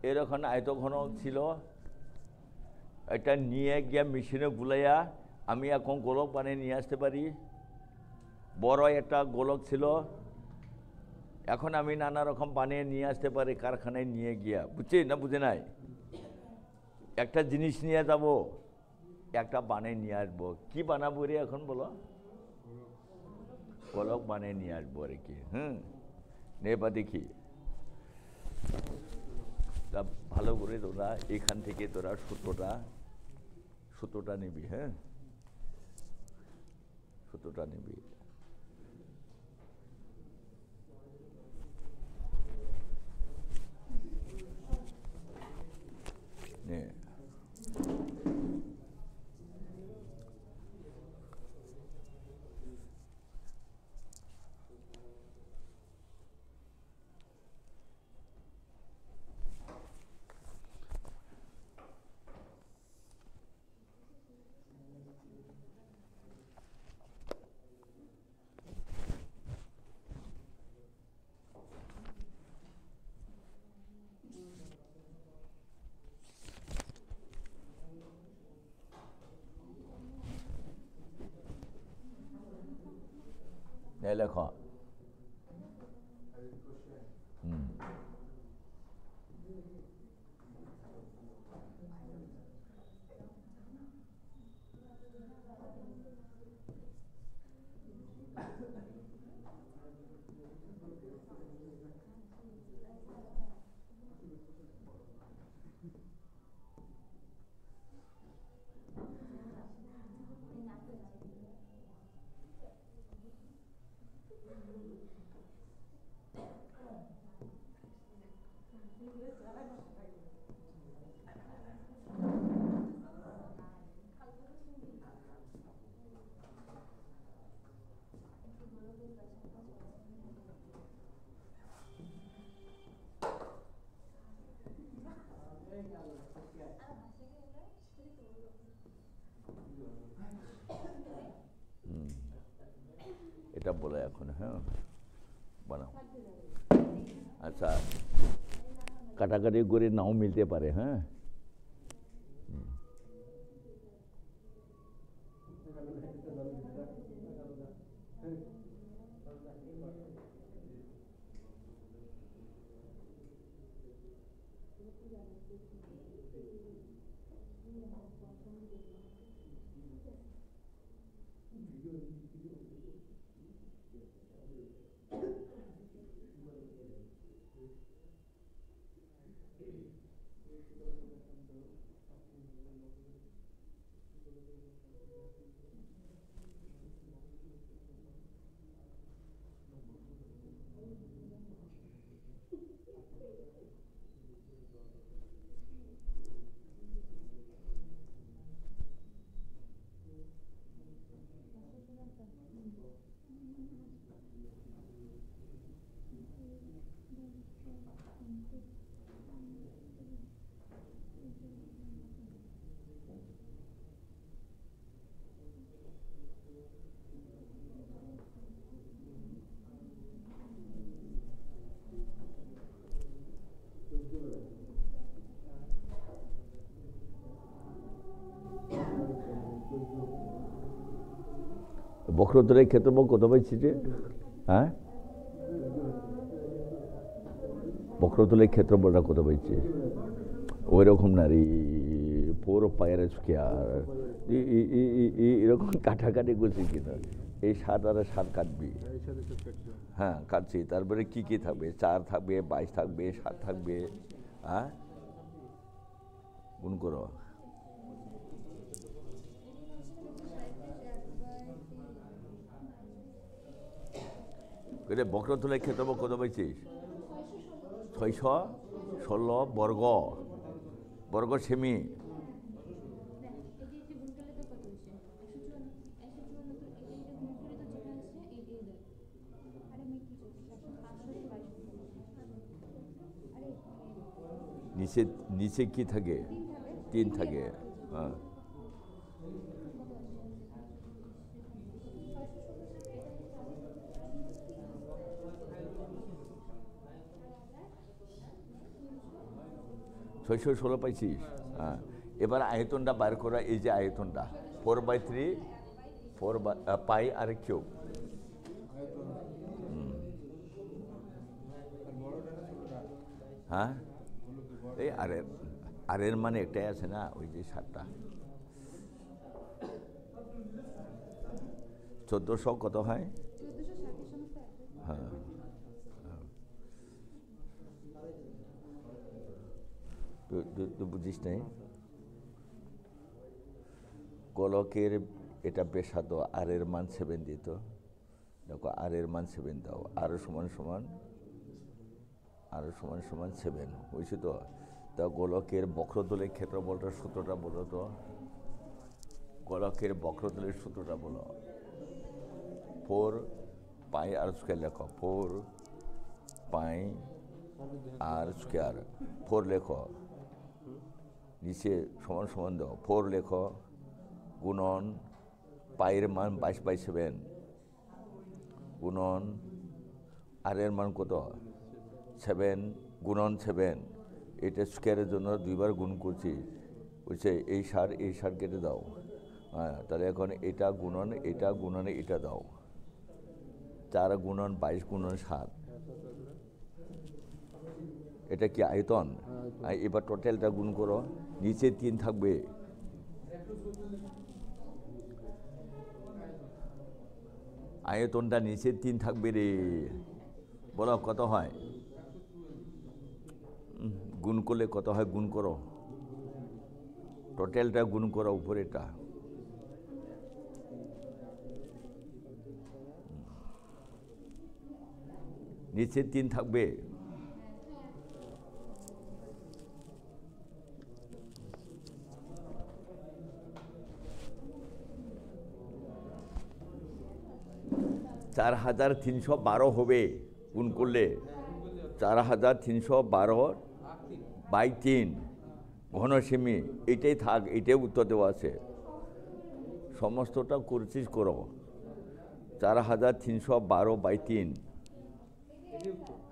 এরকম আয়তঘনক ছিল, এটা নিয়ে গিয়ে মেশিনে গুলাইয়া আমি এখন গোলক বানিয়ে নিয়ে আসতে পারি। বড় একটা গোলক ছিল, এখন আমি নানা রকম বানিয়ে নিয়ে আসতে পারি কারখানায় নিয়ে গিয়া। বুঝছি না বুঝে নাই? একটা জিনিস নিয়ে যাব, একটা বানিয়ে নিয়ে আসবো। কি বানাবো রে এখন বলো? গোলক বানিয়ে নিয়ে আসবো আর কি। নেবা দেখি। তা ভালো করে তোরা এখান থেকে তোরা সূত্রটা নিবি। হ্যাঁ, সূত্রটা নিবি। নে লেখ। এটা বলে এখন, হ্যাঁ বানাও। আচ্ছা, কাটাকাটি করে নাও মিলতে পারে, হ্যাঁ। বক্রতলের ক্ষেত্রফল কত পাইছি যে, হ্যাঁ, বক্রতলের ক্ষেত্রফলটা কত পাইছি? ওই রকম না রে, 4 পায়ের স্কোয়ার এরকম কাটাকাটি করছি কিনা। এই 7 আর 7 কাটবি, হ্যাঁ কাটছি। তারপরে কি কি থাকবে? 4 থাকবে, 22 থাকবে, 7 থাকবে, হ্যাঁ গুণ করো। বক্রতলের ক্ষেত্রফল কত পাইছিস? 616 বর্গ সেমি। নিচে কি থাকে? 3 থাকে, হ্যাঁ। ছয়শো 16 পাইছিস, হ্যাঁ। এবার আয়তনটা বার করা। এই যে আয়তনটা 4/3 পাই আর কিউব। হ্যাঁ, এই আর এর মানে একটাই আছে না, ওই যে 7টা। 1400 কত হয়? হ্যাঁ, তুই বুঝিস নাই। গোলকের এটা ব্যাসার্ধ, আর এর মান 7 দিত। দেখো আর এর মান 7 দাও, আরো সমান সমান 7 বুঝছি তো। তা গোলকের বক্রতলের ক্ষেত্রফলটার সূত্রটা বলো তো। গোলকের বক্রতলের সূত্রটা বলো। 4 পাই আর স্কোয়ার লেখো, 4 পাই আর স্কোয়ার। 4 লেখো, নিচে সমান সমান দাও, 4 লেখো, গুণন পায়ের মান 22/7 গুণন আর এর মান কত? 7 গুণন 7। এটা স্কোয়ারের জন্য 2 বার গুণ করছি, বুঝছে? এই সার কেটে দাও, হ্যাঁ। তাহলে এখন এটা গুণন এটা দাও। 4 গুণন 22 গুণন 7, এটা কি আয়তন? এবার টোটালটা গুণ করো। নিচে 3 থাকবে, আয়তনটা নিচে 3 থাকবে রে। বলো কত হয়? গুণ করলে কত হয়? গুণ করো, টোটালটা গুণ করো উপরেটা। নিচে 3 থাকবে, চার 4312 হবে গুণ করলে। 4312/3 ঘন সেমি। এটাই থাক, এটাই উত্তর দেওয়া আছে। সমস্তটা করছিস করো। 4312/3।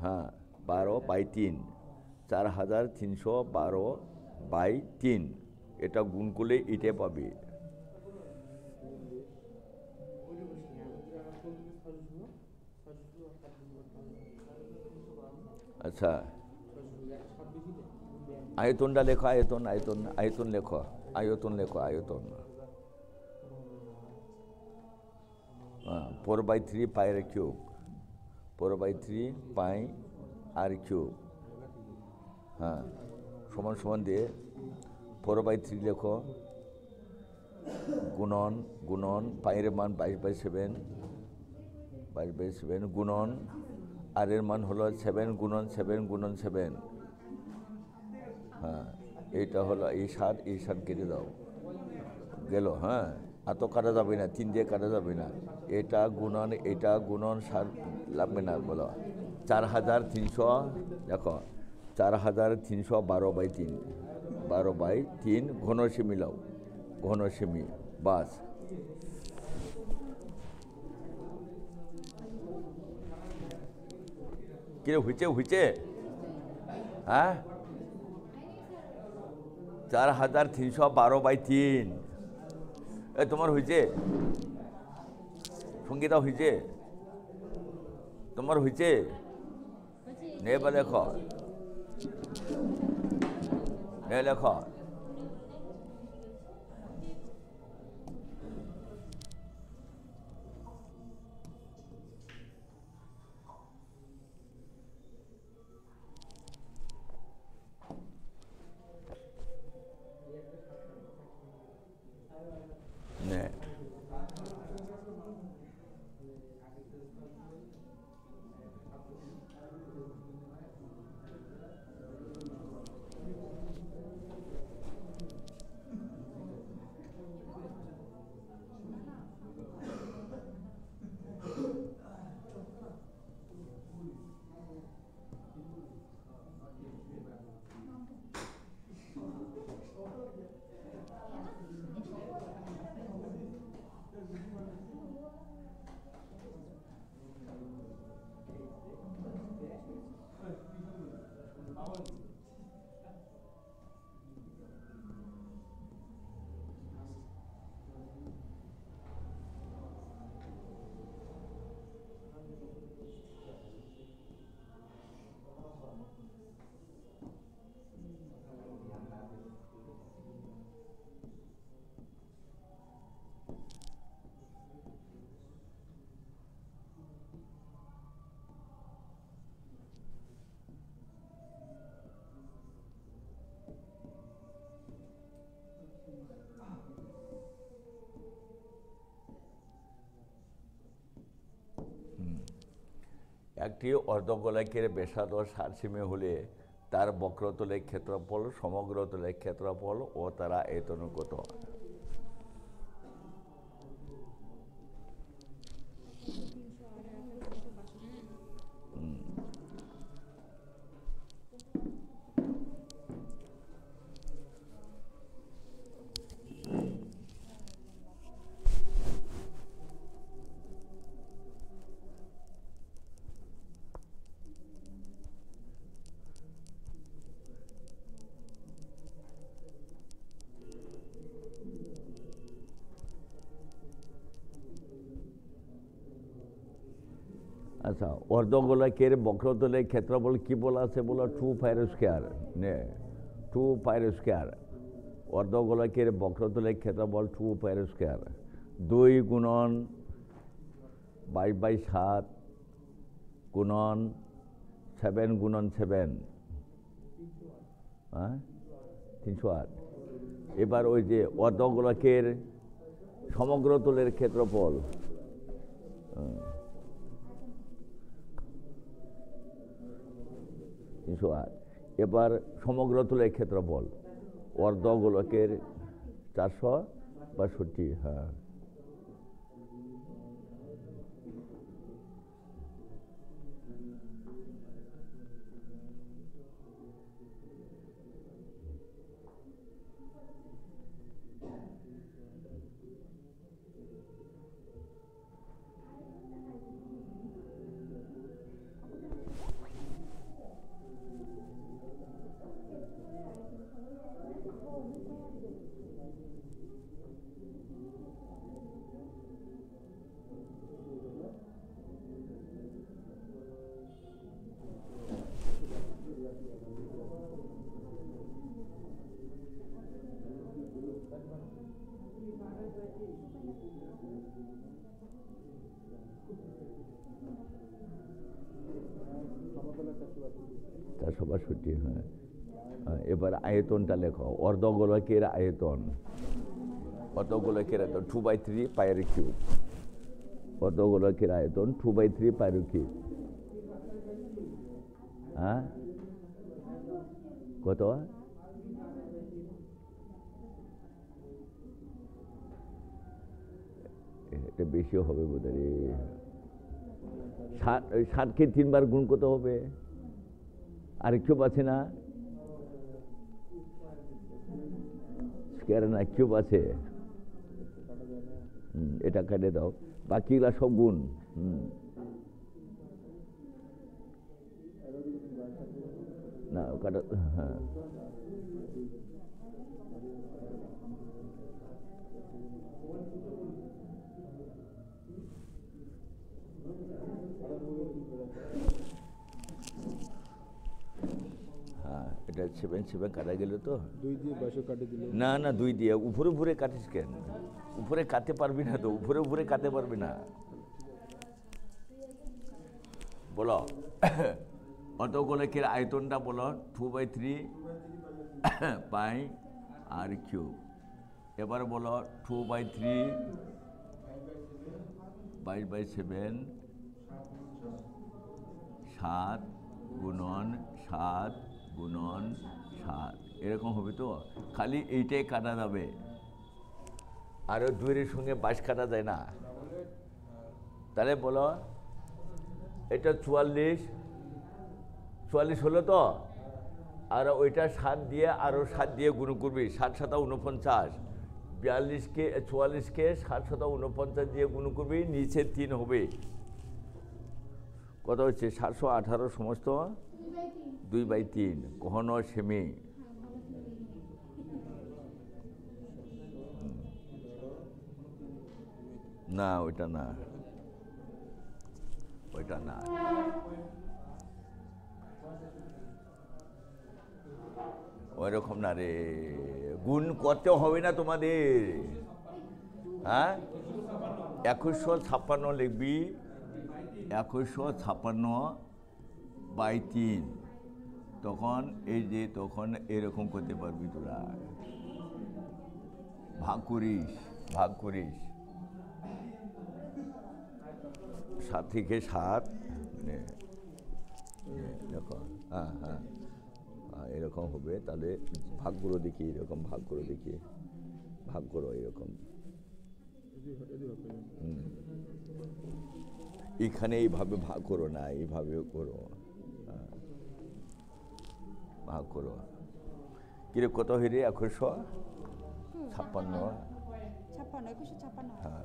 হ্যাঁ, 12/3, 4312/3, এটা গুণ করলে এটা পাবে। আচ্ছা, আয়তনটা লেখো, আয়তন আয়তন আয়তন লেখো, আয়তন লেখো, আয়তন। 4/3 পাইয়ের কিউব, 4/3 পাই আর কিউব। হ্যাঁ, সমান সমান দিয়ে 4/3 লেখো, গুণন গুণন পাইয়ের মান 22/7, 22/7 গুণন আর এর মান হলো 7 গুণন 7 গুণন 7। হ্যাঁ, এইটা হলো এই 7 কেটে দাও, গেল। হ্যাঁ, এত কাটা যাবে না, 3 দিয়ে কাটা যাবে না। এটা গুণন 7 লাগবে না, বলো 4300, দেখো 4312/3, 12/3 ঘন সেমি লাও, ঘন সেমি, বাস। কিরে হইছে? হ্যাঁ, 4312/3। তোমার হয়েছে? সঙ্গীতা হয়েছে? তোমার হয়েছে? নে বা লেখ, নে লেখ। নে একটি অর্ধগোলকের ব্যাসার্ধ 60 সেমি হলে তার বক্রতলের ক্ষেত্রফল সমগ্র তলের ক্ষেত্রফল ও তার আয়তন কত? আচ্ছা, অর্ধগোলকের বক্রতলের ক্ষেত্রফল কি বলা আছে? বলো 2 পাইর স্কোয়ার। নে 2 পাইর স্কোয়ার। অর্ধগোলকের বক্রতলের ক্ষেত্রফল 2 পাইর স্কোয়ার। 2 গুণন 22/7 গুণন 7 গুণন 7, হ্যাঁ 308। এবার ওই যে অর্ধগোলকের সমগ্র তলের ক্ষেত্রফল, 308। এবার সমগ্র তলের ক্ষেত্রফল অর্ধগোলকের 462। হ্যাঁ, 462, হ্যাঁ। এবার আয়তনটা লেখো, অর্ধগোলকের আয়তন, অর্ধগোলকের আয়তন 2/3 পাইর কিউব, অর্ধগোলকের আয়তন 2/3 পাইর কিউব। হ্যাঁ, কত? এটা বেশিও হবে বোধহয়। 60কে 3 বার গুণ কত হবে? আর কিউব আছে না? স্কয়ার না, কিউব আছে। এটা কেটে দাও, বাকিগুলা সব গুণ। না কাটা, হ্যাঁ। হ্যাঁ, এটা 7 কাটা গেল তো। 2 দিয়ে 22 কাটে দিল। না না, 2 দিয়ে উপরে উপরে কাটিস কেন? উপরে কাটতে পারবি না তো, উপরে উপরে কাটতে পারবি না। বলো অর্ধগোলকের আয়তনটা বলো, 2/3 পাই আর কিউব। এবার বলো 2/3 22/7 7 গুণন 7 গুণন 7, এরকম হবে তো। খালি এইটাই কাটা যাবে, আরও 2-এর সঙ্গে 22 কাটা যায় না। তাহলে বলো এটা 44 হলো তো, আর ওইটা 7 দিয়ে আরও 7 দিয়ে গুণ করবি, 7 7 49, 42কে 44কে 7 7 49 দিয়ে গুণ করবি, নিচে 3 হবে। কত হচ্ছে? 718 সমস্ত 2/3 ঘন সেমি। না ওইটা না, ওইটা না। ওই রকম না রে, গুণ করতে হবে না তোমাদের। হ্যাঁ, 2156 লিখবি, 2156/3। তখন এই যে তখন এরকম করতে পারবি তোরা, ভাগ করিস, ভাগ করিস। 7 থেকে 7 দেখো, হ্যাঁ হ্যাঁ, এরকম হবে। তাহলে ভাগ করো দেখি, এরকম ভাগ করো দেখি, ভাগ করো এরকম। এখানে এইভাবে ভাগ করো না, এইভাবে করো, ভাগ করো। কিরে কত হইরে? 2156। হ্যাঁ,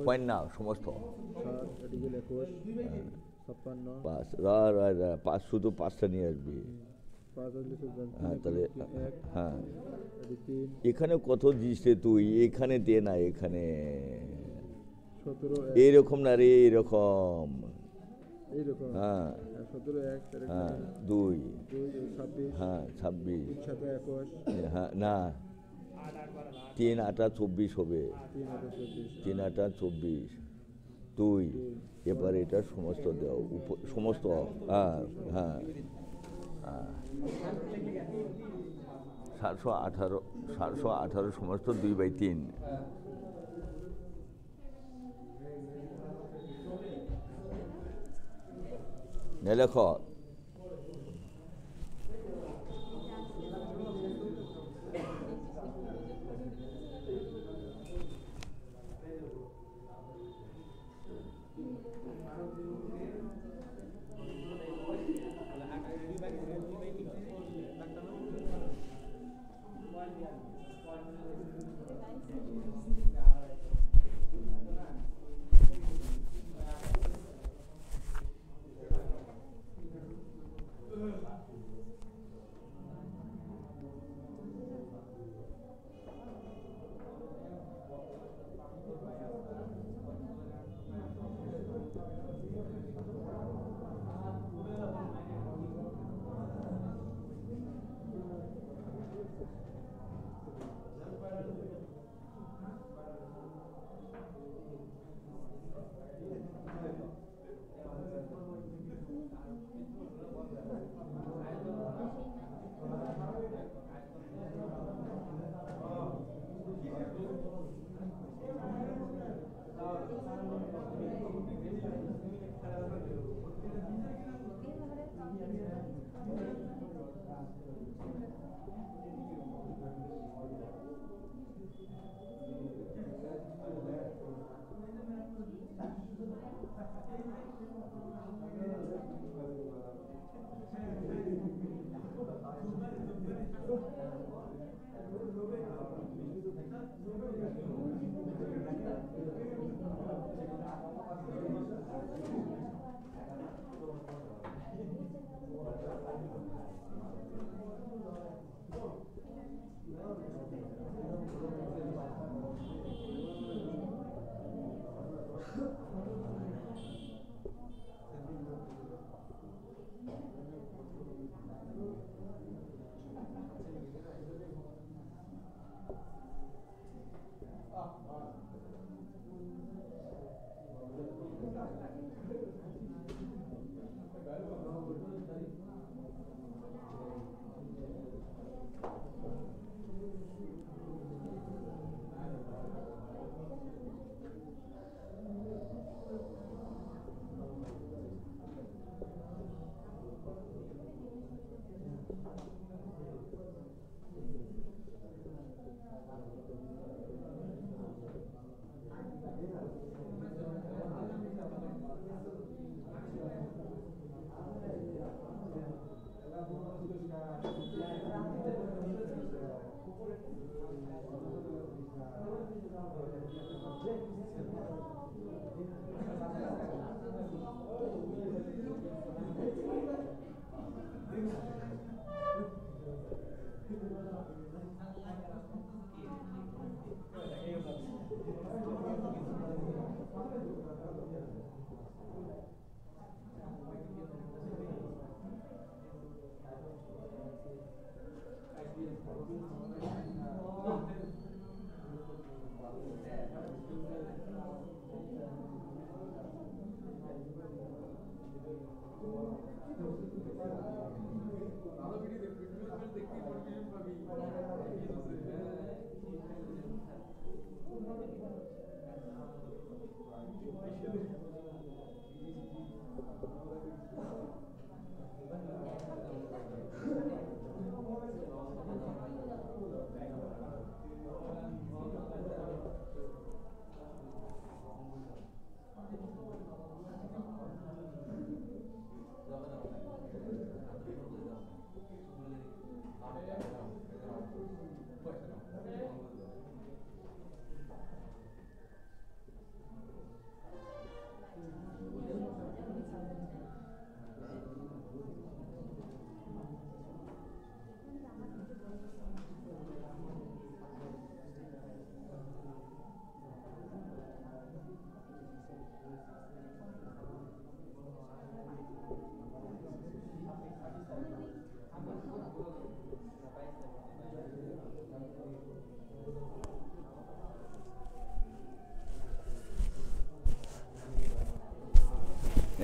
পয়েন্ট না সমস্ত 5, শুধু 5টা নিয়ে আসবি। হ্যাঁ, তাহলে হ্যাঁ, এখানে কত দিস রে তুই? এখানে দে না, এখানে এইরকম না রে, এরকম। হ্যাঁ হ্যাঁ, 2, হ্যাঁ 26, হ্যাঁ না 3 8 24 হবে, 3 8 24, 2। এবার এটা সমস্ত দাও, সমস্ত। হ্যাঁ হ্যাঁ, 718 সমস্ত 2/3। লেখো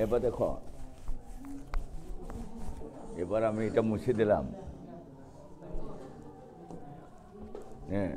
এবার দেখো, এবার আমি এটা মুছে দিলাম। হ্যাঁ,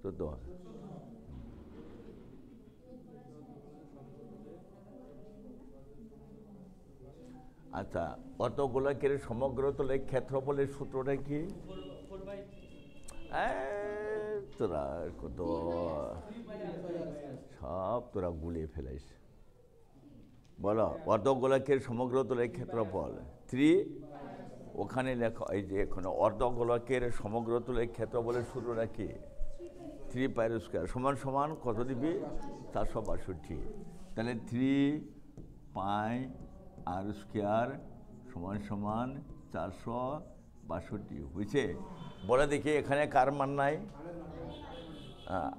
14। আচ্ছা, অর্ধগোলকের সমগ্র তলের ক্ষেত্রফলের সূত্রটা কি? তোরা কত সব তোরা গুলিয়ে ফেলাইস। বলো, অর্ধগোলকের সমগ্র তলের ক্ষেত্রফল 3, ওখানে লেখা এই যে এখানে অর্ধগোলকের সমগ্র তলের ক্ষেত্রফলের সূত্রটা কি? 3 পাই স্কয়ার সমান সমান কত দিবি? 462। তাহলে 3 পাই আর স্কয়ার সমান সমান 462 হয়েছে। বলে দেখি এখানে কার মান নাই?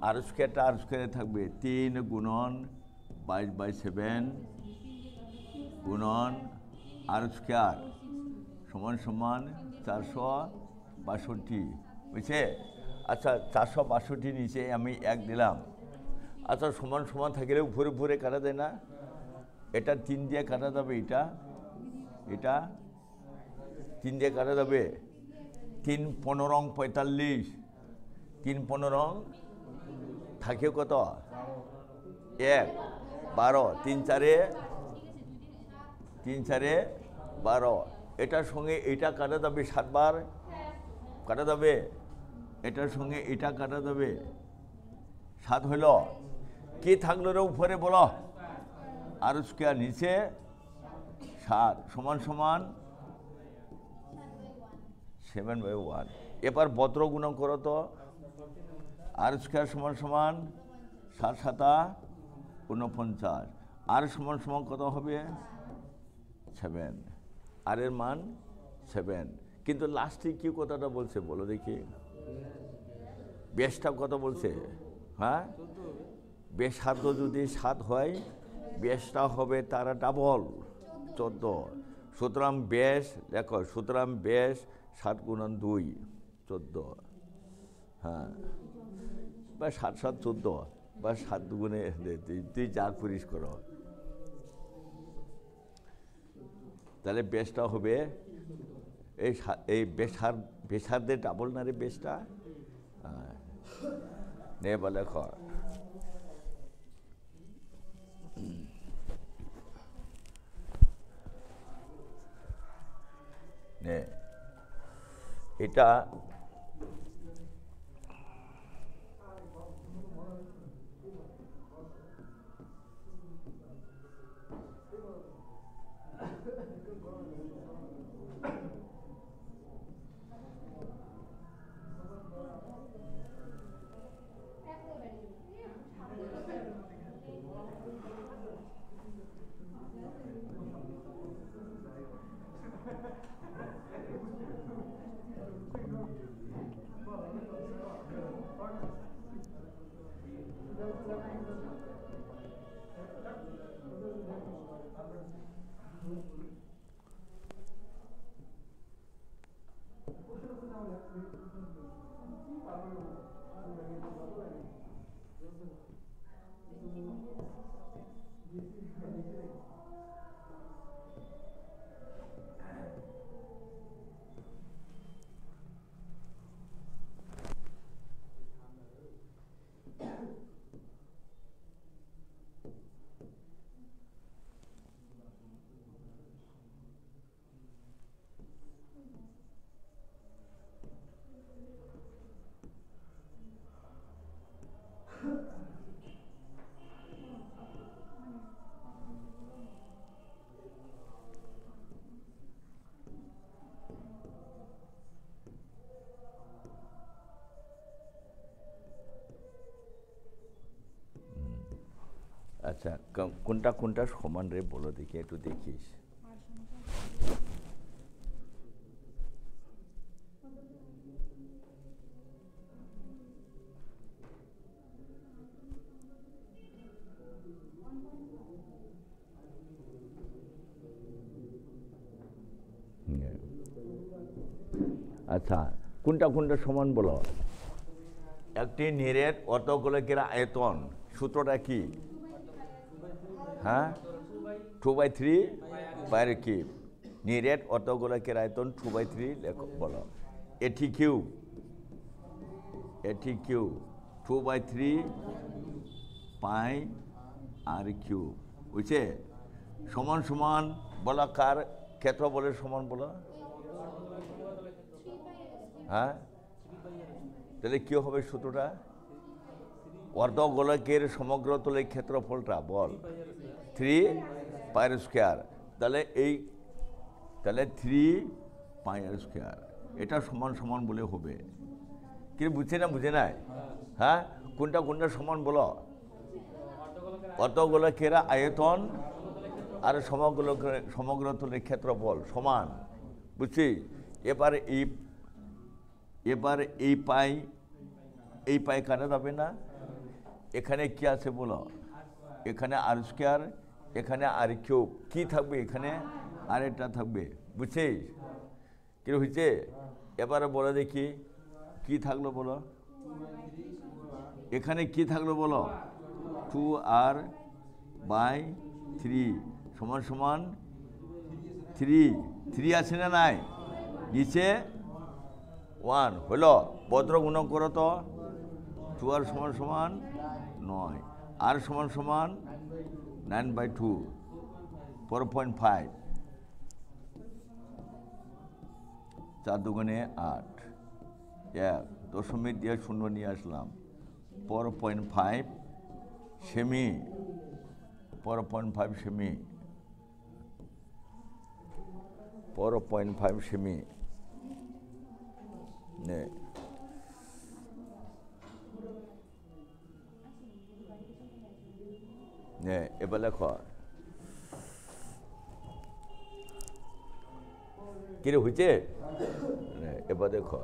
আর স্কয়ারটা আর স্কয়ারে থাকবে 3 গুণন 22/7 গুণন আর স্কয়ার সমান সমান 462 বুঝছে? আচ্ছা, 462 নিচে আমি 1 দিলাম। আচ্ছা, সমান সমান থাকলে উপরে উপরে কাটা যায় না? এটা 3 দিয়ে কাটা যাবে, এটা 3 দিয়ে কাটা যাবে। 3 15 45, 3 15 থাকে কত? 1 12, 3 4 12। এটার সঙ্গে এটা কাটা যাবে 7 বার কাটা যাবে, এটার সঙ্গে এটা কাটা যাবে 7 হইল। কি থাকলো রে উপরে বলো? আর স্কয়ার নিচে 7 সমান সমান 7/1। এবার বদ্র গুণন করো তো। আর স্কয়ার সমান সমান 7 7 49, আর সমান সমান কত হবে? 7। আর এর মান 7। কিন্তু লাস্টে কি কথাটা বলছে বলো দেখি? ব্যাসটা কত বলছে? হ্যাঁ, ব্যাসার্ধ যদি 7 হয়, ব্যাসটা হবে তার ডাবল 14। সুতরাং ব্যাস দেখো, সুতরাং ব্যাস 7 গুণন 2 14। হ্যাঁ, বা 7 7 14 বা 7 গুণে তুই চার পুরিশ করো, তাহলে ব্যাসটা হবে এই ব্যাসার্ধের ডাবল না রে ব্যাসটা? নে বলে খর নে এটা আচ্ছা, কোনটা কোনটা সমান রে বলো দেখি, একটু দেখিস। আচ্ছা, কোনটা কোনটা সমান বলো? একটি নিরেট অর্ধগোলকের আয়তন সূত্রটা কি? হ্যাঁ, 2/3 পায়ের কিউব। নিরেট অর্ধগোলকের আয়তন 2/3 লেখো বলো। এটি কিউব 2/3 পাই আর কিউব, বুঝছে? সমান সমান বলা কার ক্ষেত্রফলের সমান বলা? হ্যাঁ, তাহলে কি হবে সূত্রটা? অর্ধগোলকের সমগ্র তলের ক্ষেত্রফলটা বল 3 পাই স্কোয়ার। তাহলে 3 পাই আর স্কোয়ার, এটা সমান সমান বলে হবে। কি বুঝছে না বুঝে নাই? হ্যাঁ, কোনটা কোনটা সমান বলো? অর্ধগোলকের আয়তন আর সমগ্র তলের ক্ষেত্রফল সমান, বুঝছি? এবার এই পাই কাটা যাবে না। এখানে কি আছে বলো? এখানে আর স্কোয়ার, এখানে আর কিউব, কি থাকবে? এখানে আর এটা থাকবে, বুঝছিস? কি হয়েছে? এবারে বলে দেখি কি থাকলো বলো? এখানে কি থাকলো বলো? 2r/3 সমান সমান 3 আছে না নাই? নিচে 1 হলো, ভদ্র গুণক করো তো। 2r সমান সমান 9, আর সমান সমান 9/2, 4.5, 4 দুগুণে 8, 1 দশমিক দিয়ে 0 নিয়ে আসলাম, 4.5 সেমি, 4.5 সেমি, 4.5 সেমি। নে এবার লেখো কিরে হয়েছে? এবার দেখো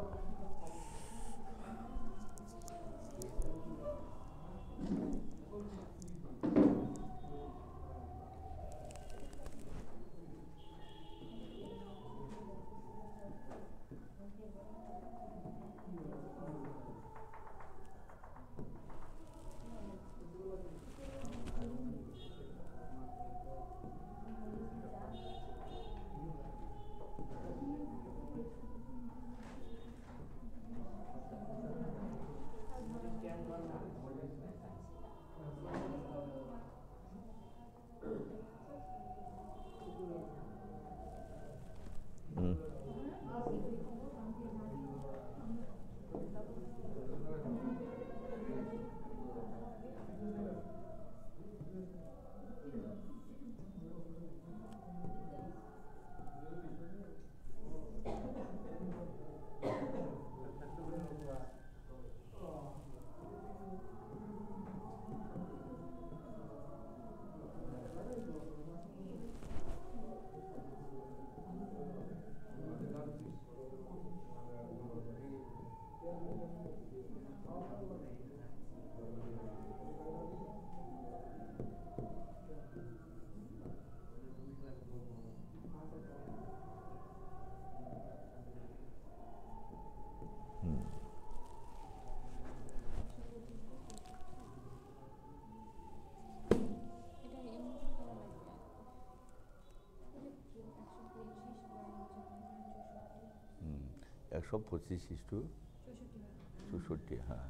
একশো 25:64। হ্যাঁ,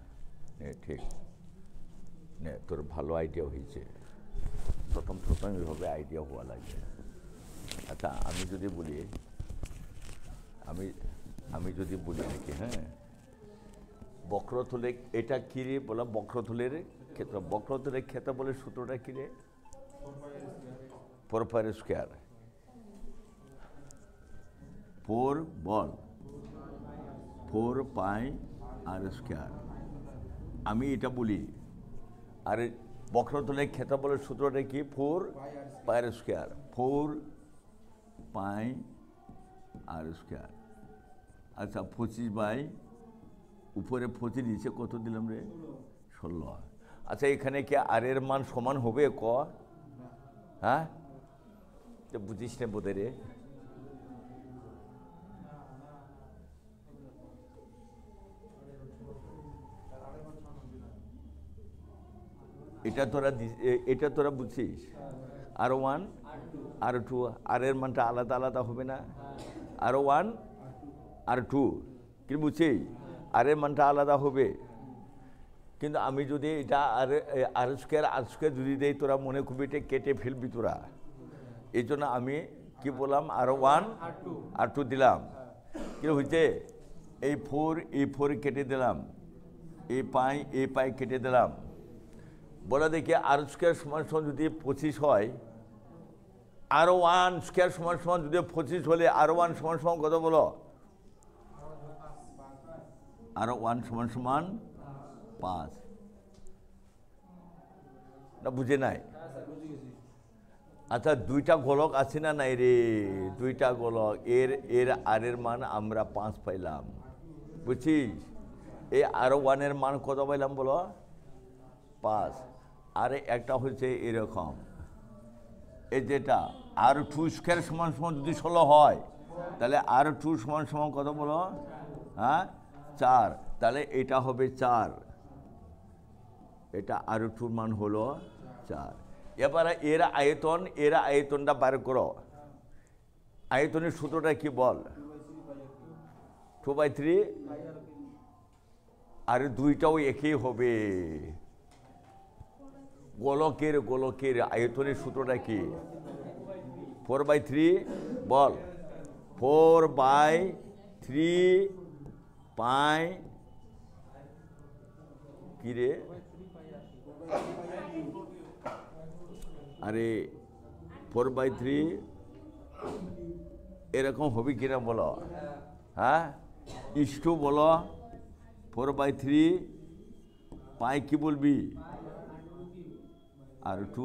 ঠিক, তোর ভালো আইডিয়া হয়েছে। প্রথম এভাবে আইডিয়া হওয়া লাগবে। আচ্ছা, আমি যদি বলি নাকি, হ্যাঁ, বক্রতলে এটা কি রে বলা? বক্রতলের ক্ষেত্রফলের সূত্রটা কি রে? 4 পাই স্কোয়ার, 4 বল 4 পাই আর স্কোয়ার। আমি এটা বলি, আর বক্রতলের ক্ষেত্রফলের সূত্রটা কি? 4 পাই আর স্কোয়ার, 4 পাই আর স্কোয়ার। আচ্ছা, 25 উপরে 25, নিচে কত দিলাম রে? 16। আচ্ছা, এখানে কি আর এর মান সমান হবে ক? হ্যাঁ, বুঝিস না বোধ রে। এটা তোরা বুঝছিস? আর 1 আর 2, আর এর মানটা আলাদা আলাদা হবে না? আর 1 আর 2 কি বুঝছিস? আর এর মানটা আলাদা হবে। কিন্তু আমি যদি এটা আর স্কোয়ার যদি দেই তোরা মনে করবি এটা কেটে ফেলবি তোরা, এই জন্য আমি কি বললাম R1 R2 দিলাম। কি হয়েছে, এই 4 কেটে দিলাম, এই পাই কেটে দিলাম। বলে দেখি আর স্কোয়ার সমান সমান যদি 25 হয়, R1 স্কোয়ার সমান সমান যদি 25 হলে R1 সমান সমান কত বলো? R1 সমান সমান 5। না বুঝে নাই? আচ্ছা, দুইটা গোলক আছে না নাই রে? দুইটা গোলক, এর আর এর মান আমরা 5 পাইলাম, বুঝছিস? এই R1 এর মান কত পাইলাম বলো? 5। আর একটা হচ্ছে এরকম, এই যেটা R2 স্কোয়ার সমান সমান যদি 16 হয়, তাহলে R2 সমান সমান কত বলো? হ্যাঁ, 4। তাহলে এটা হবে 4, এটা R2 মান হলো 4। এবারে এর আয়তনটা বার করো। আয়তনের সূত্রটা কি বল? 2/3। আর দুইটাও একই হবে। গোলকের আয়তনের সূত্রটা কি? 4/3 বল। 4/3 পাই কি রে? আরে 4/3 এরকম হবে কিনা বলো? হ্যাঁ, ইস্টু বলো। 4/3 পাই কি বলবি? R2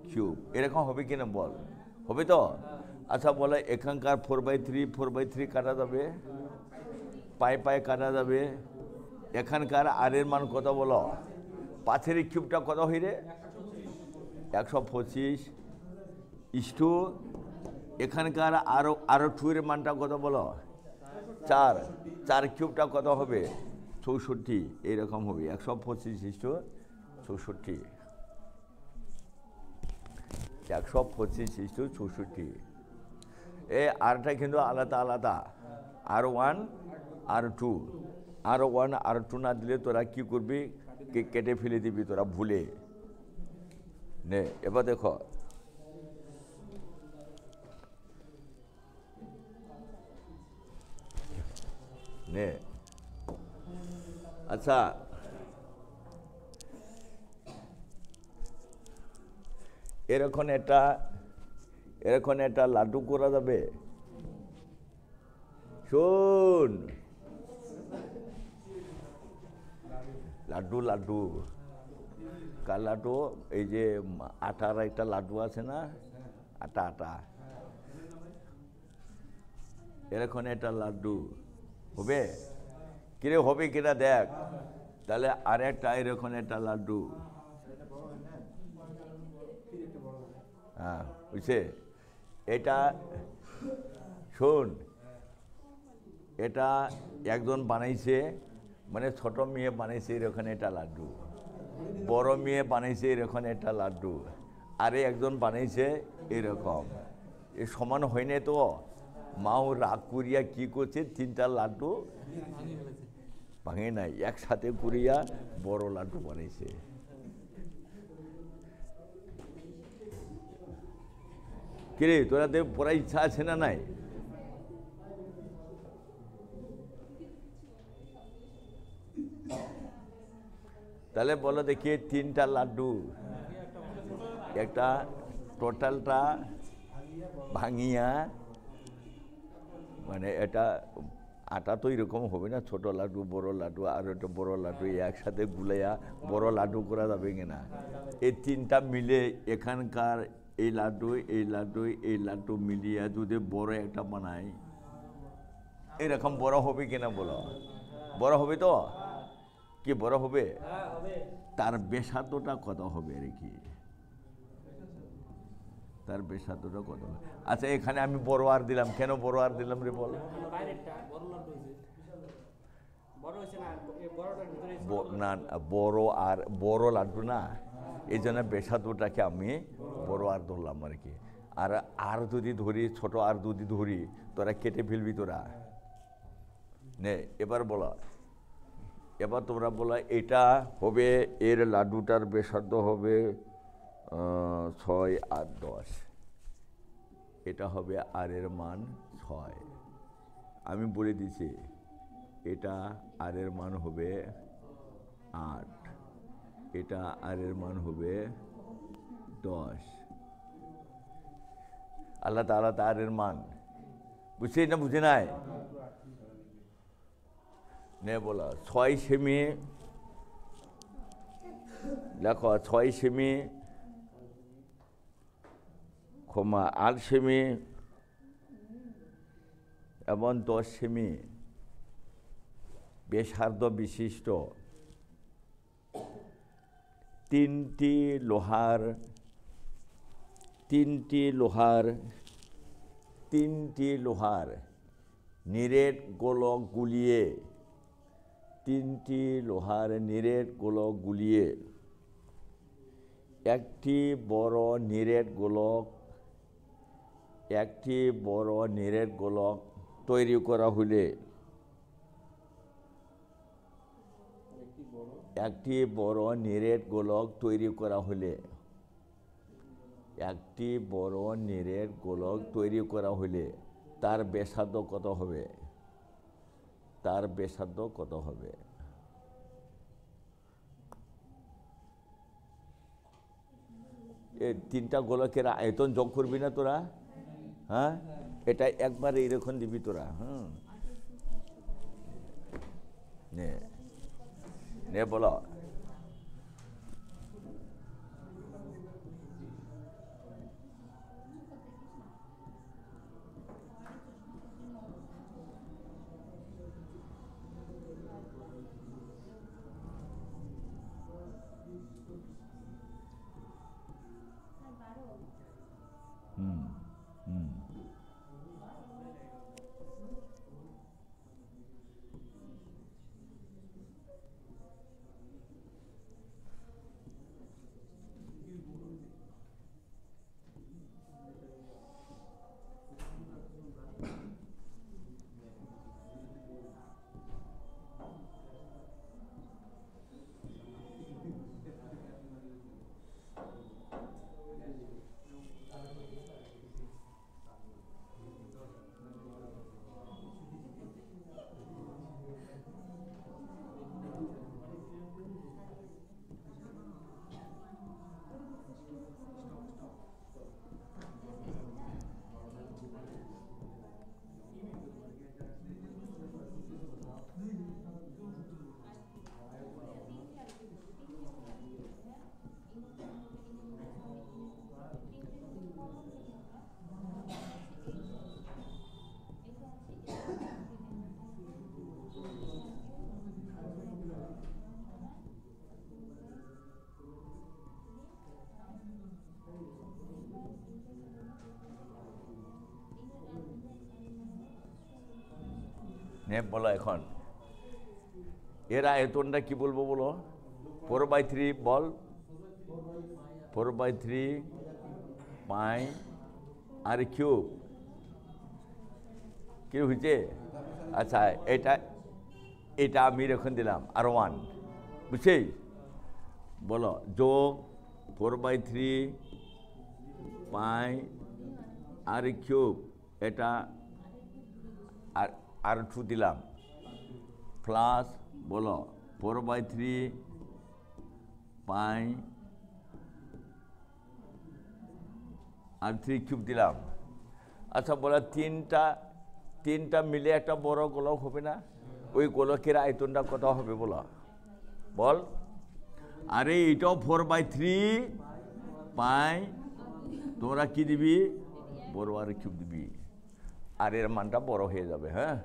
কিউব, এরকম হবে কিনা বল? হবে তো? আচ্ছা বলে এখানকার 4/3 কাটা যাবে, পাই কাটা যাবে। এখানকার আর এর মান কত বলো? 5-এর কিউবটা কত হয় রে? 125 ইস্টু এখানকার আরো 2 এর মানটা কত বলো? 4 কিউবটা কত হবে? 64। এইরকম হবে 125 ইস্টু 64, 125 ইস্টু 64। এই আরটা কিন্তু আলাদা আলাদা, R1 R2 না দিলে তোরা কি করবি? কেটে ফেলে দিবি তোরা ভুলে। নে এবার দেখো, নে আচ্ছা এরকম একটা লাড্ডু করা যাবে। শোন, লাড্ডু কার লাড্ডু? এই যে আটার একটা লাড্ডু আছে না, আটা এরকম একটা লাড্ডু হবে কিরে? হবে কিনা দেখ। তাহলে আর একটা এরকম একটা লাড্ডু, হ্যাঁ বুঝছে? এটা শোন, এটা একজন বানাইছে, মানে ছোট মেয়ে বানাইছে এরকম একটা লাড্ডু, বড় মেয়ে বানাইছে এরকম একটা লাড্ডু, আরে একজন বানাইছে এরকম। এ সমান হয় না তো? মাও রাগ করিয়া কি করছে, 3টা লাড্ডু ভাঙে নাই, একসাথে করিয়া বড় লাড্ডু বানাইছে। কিরে তোরা দেব পড়ার ইচ্ছা আছে না নাই? তাহলে বলো দেখি, 3টা লাড্ডু, একটা টোটালটা ভাঙিয়া, মানে এটা আটা তো এরকম হবে না, ছোট লাড্ডু বড় লাড্ডু আর একটা বড় লাড্ডু একসাথে গুলাইয়া বড় লাড্ডু করা যাবে কিনা? এই 3টা মিলে এখানকার এই লাড্ডু মিলিয়ে যদি বড় একটা বানাই, এরকম বড় হবে কিনা বলো? বড় হবে তো? কি বড় হবে? তার ব্যাসার্ধটা কত হবে আর কি? তার ব্যাসার্ধটা কত হবে? আচ্ছা এখানে আমি বড় আর দিলাম, কেন বড় আর দিলাম রে বল? না বড় লাড্ডু না, এই জন্য ব্যাসার্ধটাকে আমি বড় আর ধরলাম আর কি। আর যদি ধরি, ছোট আর যদি ধরি, তোরা কেটে ফেলবি তোরা। নে এবার বলো, এবার তোমরা বলো এটা হবে, এর লাড্ডুটার ব্যাসার্ধ হবে 6 আর 10, এটা হবে আর এর মান 6। আমি বলে দিছি এটা আর এর মান হবে 8, এটা আর এর মান হবে 10। আলাদা আলাদা আর এর মান বুঝছি না বুঝে নাই? নে বলা 6 সেমি, দেখো 6 সেমি, 8 সেমি এবং 10 সেমি ব্যাসার্ধ বিশিষ্ট তিনটি লোহার নিরেট গোলক গুলিয়ে, তিনটি লোহার নিরেট গোলক গুলিয়ে একটি বড় নিরেট গোলক তৈরি করা হলে, একটি বড় নিরেট গোলক তৈরি করা হলে, একটি বড় নিরেট গোলক তৈরি করা হলে তার ব্যাসার্ধ কত হবে? তার ব্যাসার্ধ কত হবে? এই তিনটা গোলকের আয়তন যোগ করবি না তোরা? হ্যাঁ, এটা একবার এইরকম দিবি তোরা। নে নে বলো। নে বলো এখন এর আয়তনটা কি বলবো বলো? 4/3 বল, 4/3 পাই আর কিউব। কি হয়েছে? আচ্ছা, এটা আমি এখন দিলাম আর 1, বুঝছি? বলো যোগ 4/3 পাই আর কিউব, এটা আর 2 দিলাম, প্লাস বলো 4/3 পাই আর 3 কিউব দিলাম। আচ্ছা বলো তিনটা মিলে একটা বড় গোলক হবে না? ওই গোলকের আয়তনটা কত হবে বলো? বল। আরে এটাও 4/3 পাই, তোমরা কি দিবি? বড় আর কিউব দিবি, আর এর মানটা বড় হয়ে যাবে। হ্যাঁ,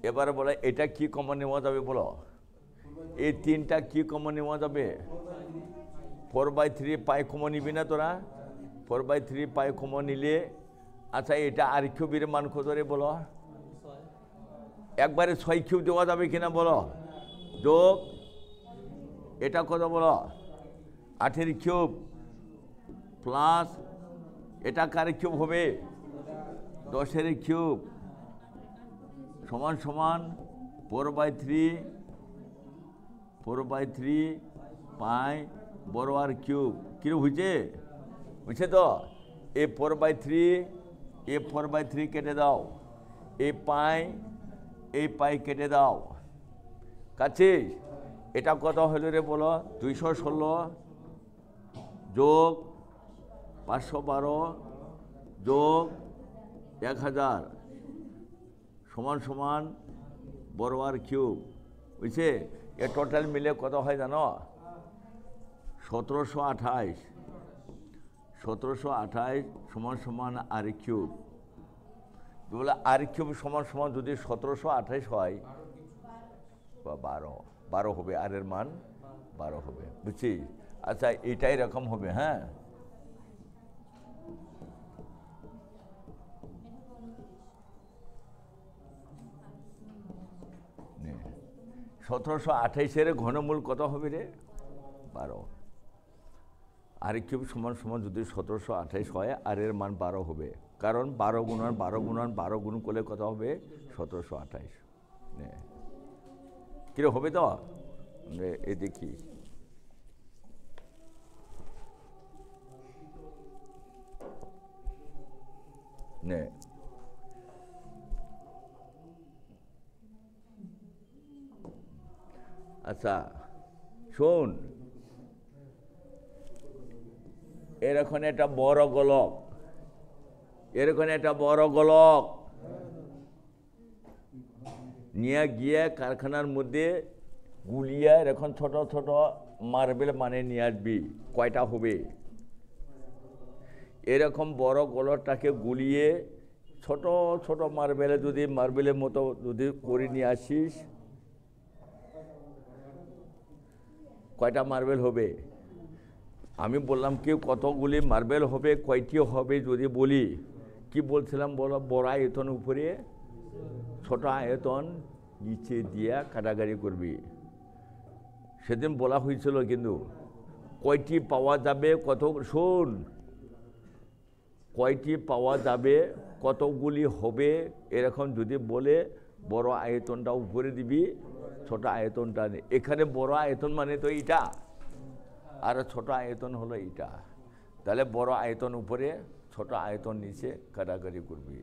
এবারে বলো এটা কি কমন নেওয়া যাবে বলো? এই তিনটা কি কমন নেওয়া যাবে? 4/3 পাই কমন নিবি না তোরা? 4/3 পাই কমন নিলে, আচ্ছা এটা আর কিউবের মান কত রে বলো? একবারে 6 কিউব দেওয়া যাবে কিনা বলো? যোগ এটা কত বলো? 8 কিউব প্লাস এটা কার কিউব হবে? 10 কিউব সমান 4/3 4/3 পাই বড় আর কিউব কিরূপ হয়েছে? বুঝছে তো? এ 4/3 কেটে দাও, এই পাই কেটে দাও। কাছে এটা কত হলো রে বলো? 216 যোগ 512 যোগ 1000 সমান বড় আর কিউব। বুঝছে? এ টোটাল মিলে কত হয় জানো? 1728 সমান আর কিউব। বলে আর কিউব সমান যদি 1728 হয় বা 12 হবে, আর এর মান 12 হবে। বুঝছি? আচ্ছা, এটাই রকম হবে। হ্যাঁ, নে 1728-এর ঘনমূল কত হবে রে? 12। আর কিউব সমান যদি 1728 হয়, আর এর মান 12 হবে, কারণ 12 গুণ করলে কত হবে? 1728। কিরকম হবে তো? এ দেখি, নে আচ্ছা শোন, এরকম একটা বড় গোলক, নিয়ে গিয়ে কারখানার মধ্যে গুলিয়ে এরকম ছোট ছোট মার্বেল মানে নিয়ে আসবি। কয়টা হবে? এরকম বড় গোলকটাকে গুলিয়ে ছোট ছোট মার্বেলের মতো যদি করে নিয়ে আসিস, কয়টা মার্বেল হবে? আমি বললাম কি কতগুলি মার্বেল হবে, কয়টি হবে যদি বলি, কি বলছিলাম বলো? বড় আয়তন উপরে, ছোট আয়তন নিচে দিয়ে কাটাকাটি করবি। সেদিন বলা হয়েছিল, কিন্তু কয়টি পাওয়া যাবে, কয়টি পাওয়া যাবে, কতগুলি হবে, এরকম যদি বলে বড় আয়তনটা উপরে দিবি, ছোট আয়তনটা নেই। এখানে বড় আয়তন মানে তো এটা, আর ছোট আয়তন হলো এটা। তাহলে বড় আয়তন উপরে, ছোট আয়তন নিচে কাটাকাটি করবি।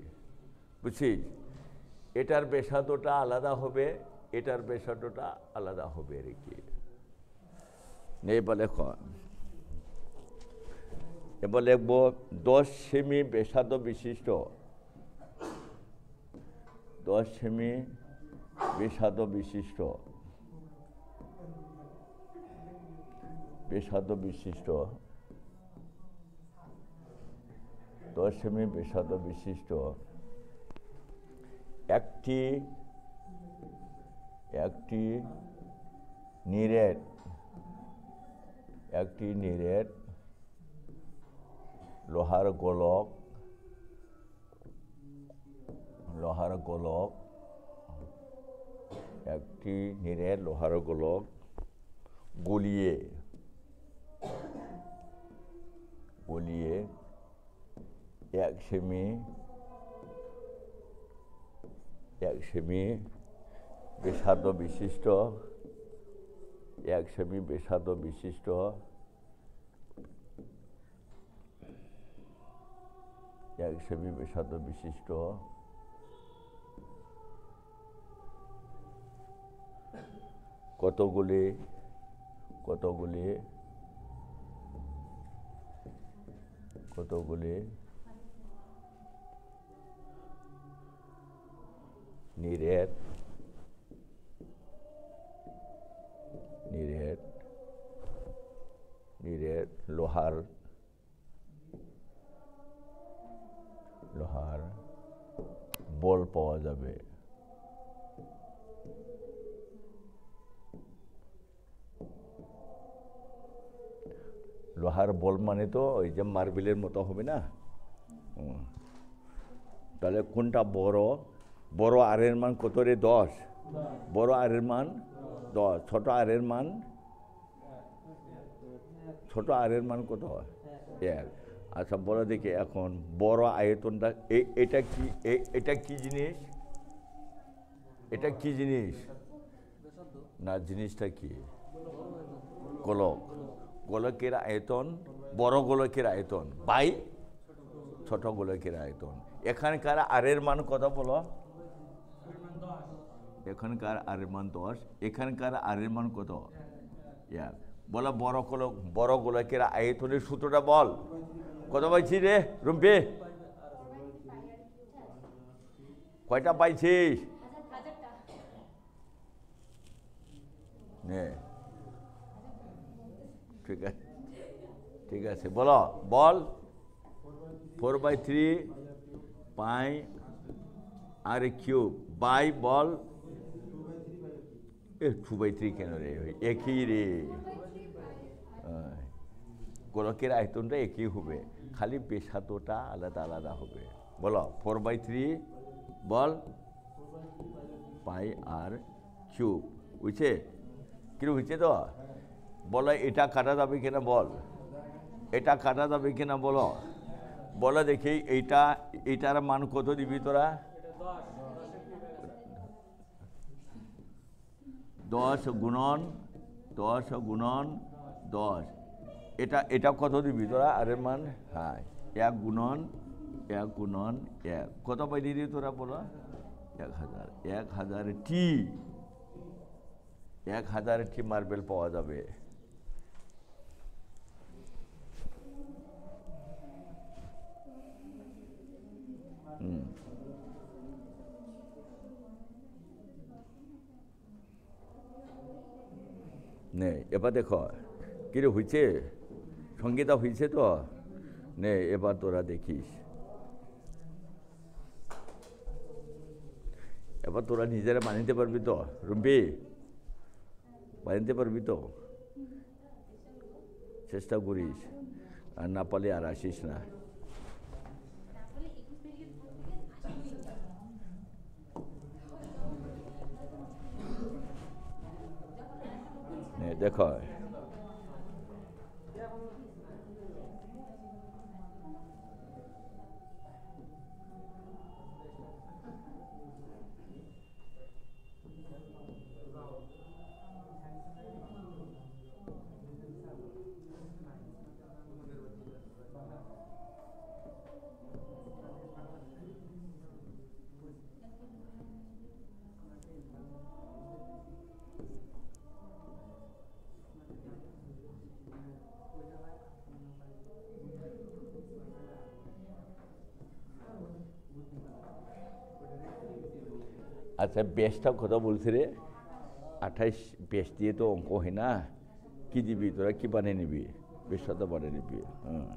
বুঝছিস? এটার ব্যাসার্ধটা আলাদা হবে, এটার ব্যাসার্ধটা আলাদা হবে আর কি। এবার লিখব 10 সেমি ব্যাসার্ধ বিশিষ্ট, 10 সেমি ব্যাসার্ধ বিশিষ্ট 10 সেমি ব্যাসার্ধ বিশিষ্ট একটি নিরেট লোহার গোলক একটি নিরেট লোহার গোলক গলিয়ে 1 সেমি ব্যাসার্ধ বিশিষ্ট 1 সেমি ব্যাসার্ধ বিশিষ্ট কতগুলি নিরেট লোহার বল পাওয়া যাবে। লোহার বল মানে তো ওই যে মার্বেলের মতো হবে না। তাহলে কোনটা বড় আর এর মান কত রে? 10। বড় আর এর মান 10, ছোট আর এর মান কত? 1। আচ্ছা বলো দেখি, এখন বড় আয়তনটা এটা কি জিনিস? না, জিনিসটা কি? গোলক, গোলকের আয়তন বড় গোলকের আয়তন বাই ছোট গোলকের আয়তন। এখানকার আরের মান কত বলো? এখানকার আরের মান 10, এখানকার আরের মান কত? বলো বড় গোলকের আয়তনের সূত্রটা বল। কত পাইছি রে রুম্পি? কয়টা পাইছিস? ঠিক আছে, ঠিক আছে, বলো বল। 4/3 পাই আর কিউব বাই বল 2/3 কেন রে? একই রে, গোলকের আয়তনটা একই হবে, খালি ব্যাসার্ধটা আলাদা আলাদা হবে। বলো 4/3 বল পাই আর কিউব, বুঝছে? কিরকম হচ্ছে তো? বলো এটা কাটা যাবে কিনা বল, এটা কাটা যাবে কিনা বলো, বলো দেখি। এইটার মান কত দিবি তোরা? 10 গুণন 10। এটা কত দিবি তোরা আরের মান? হ্যাঁ, 1 গুণন 1 কত পাই দিবি তোরা বলো? 1000। 1000টি মার্বেল পাওয়া যাবে। নে এবার দেখো কিরে হয়েছে, সঙ্গীতা হয়েছে তো? নে এবার তোরা দেখিস, এবার তোরা নিজেরা বানিতে পারবি তো রুম্পি? বানিতে পারবি তো? চেষ্টা করিস, আর না পারলে আর আসিস না। দেখো আচ্ছা, বেশটা কথা বলছি রে, 28 বেশ দিয়ে তো অঙ্ক হয় না। কি দিবি তোরা? কি বানিয়ে নিবি? বেশটা তো বানিয়ে নিবি। হ্যাঁ,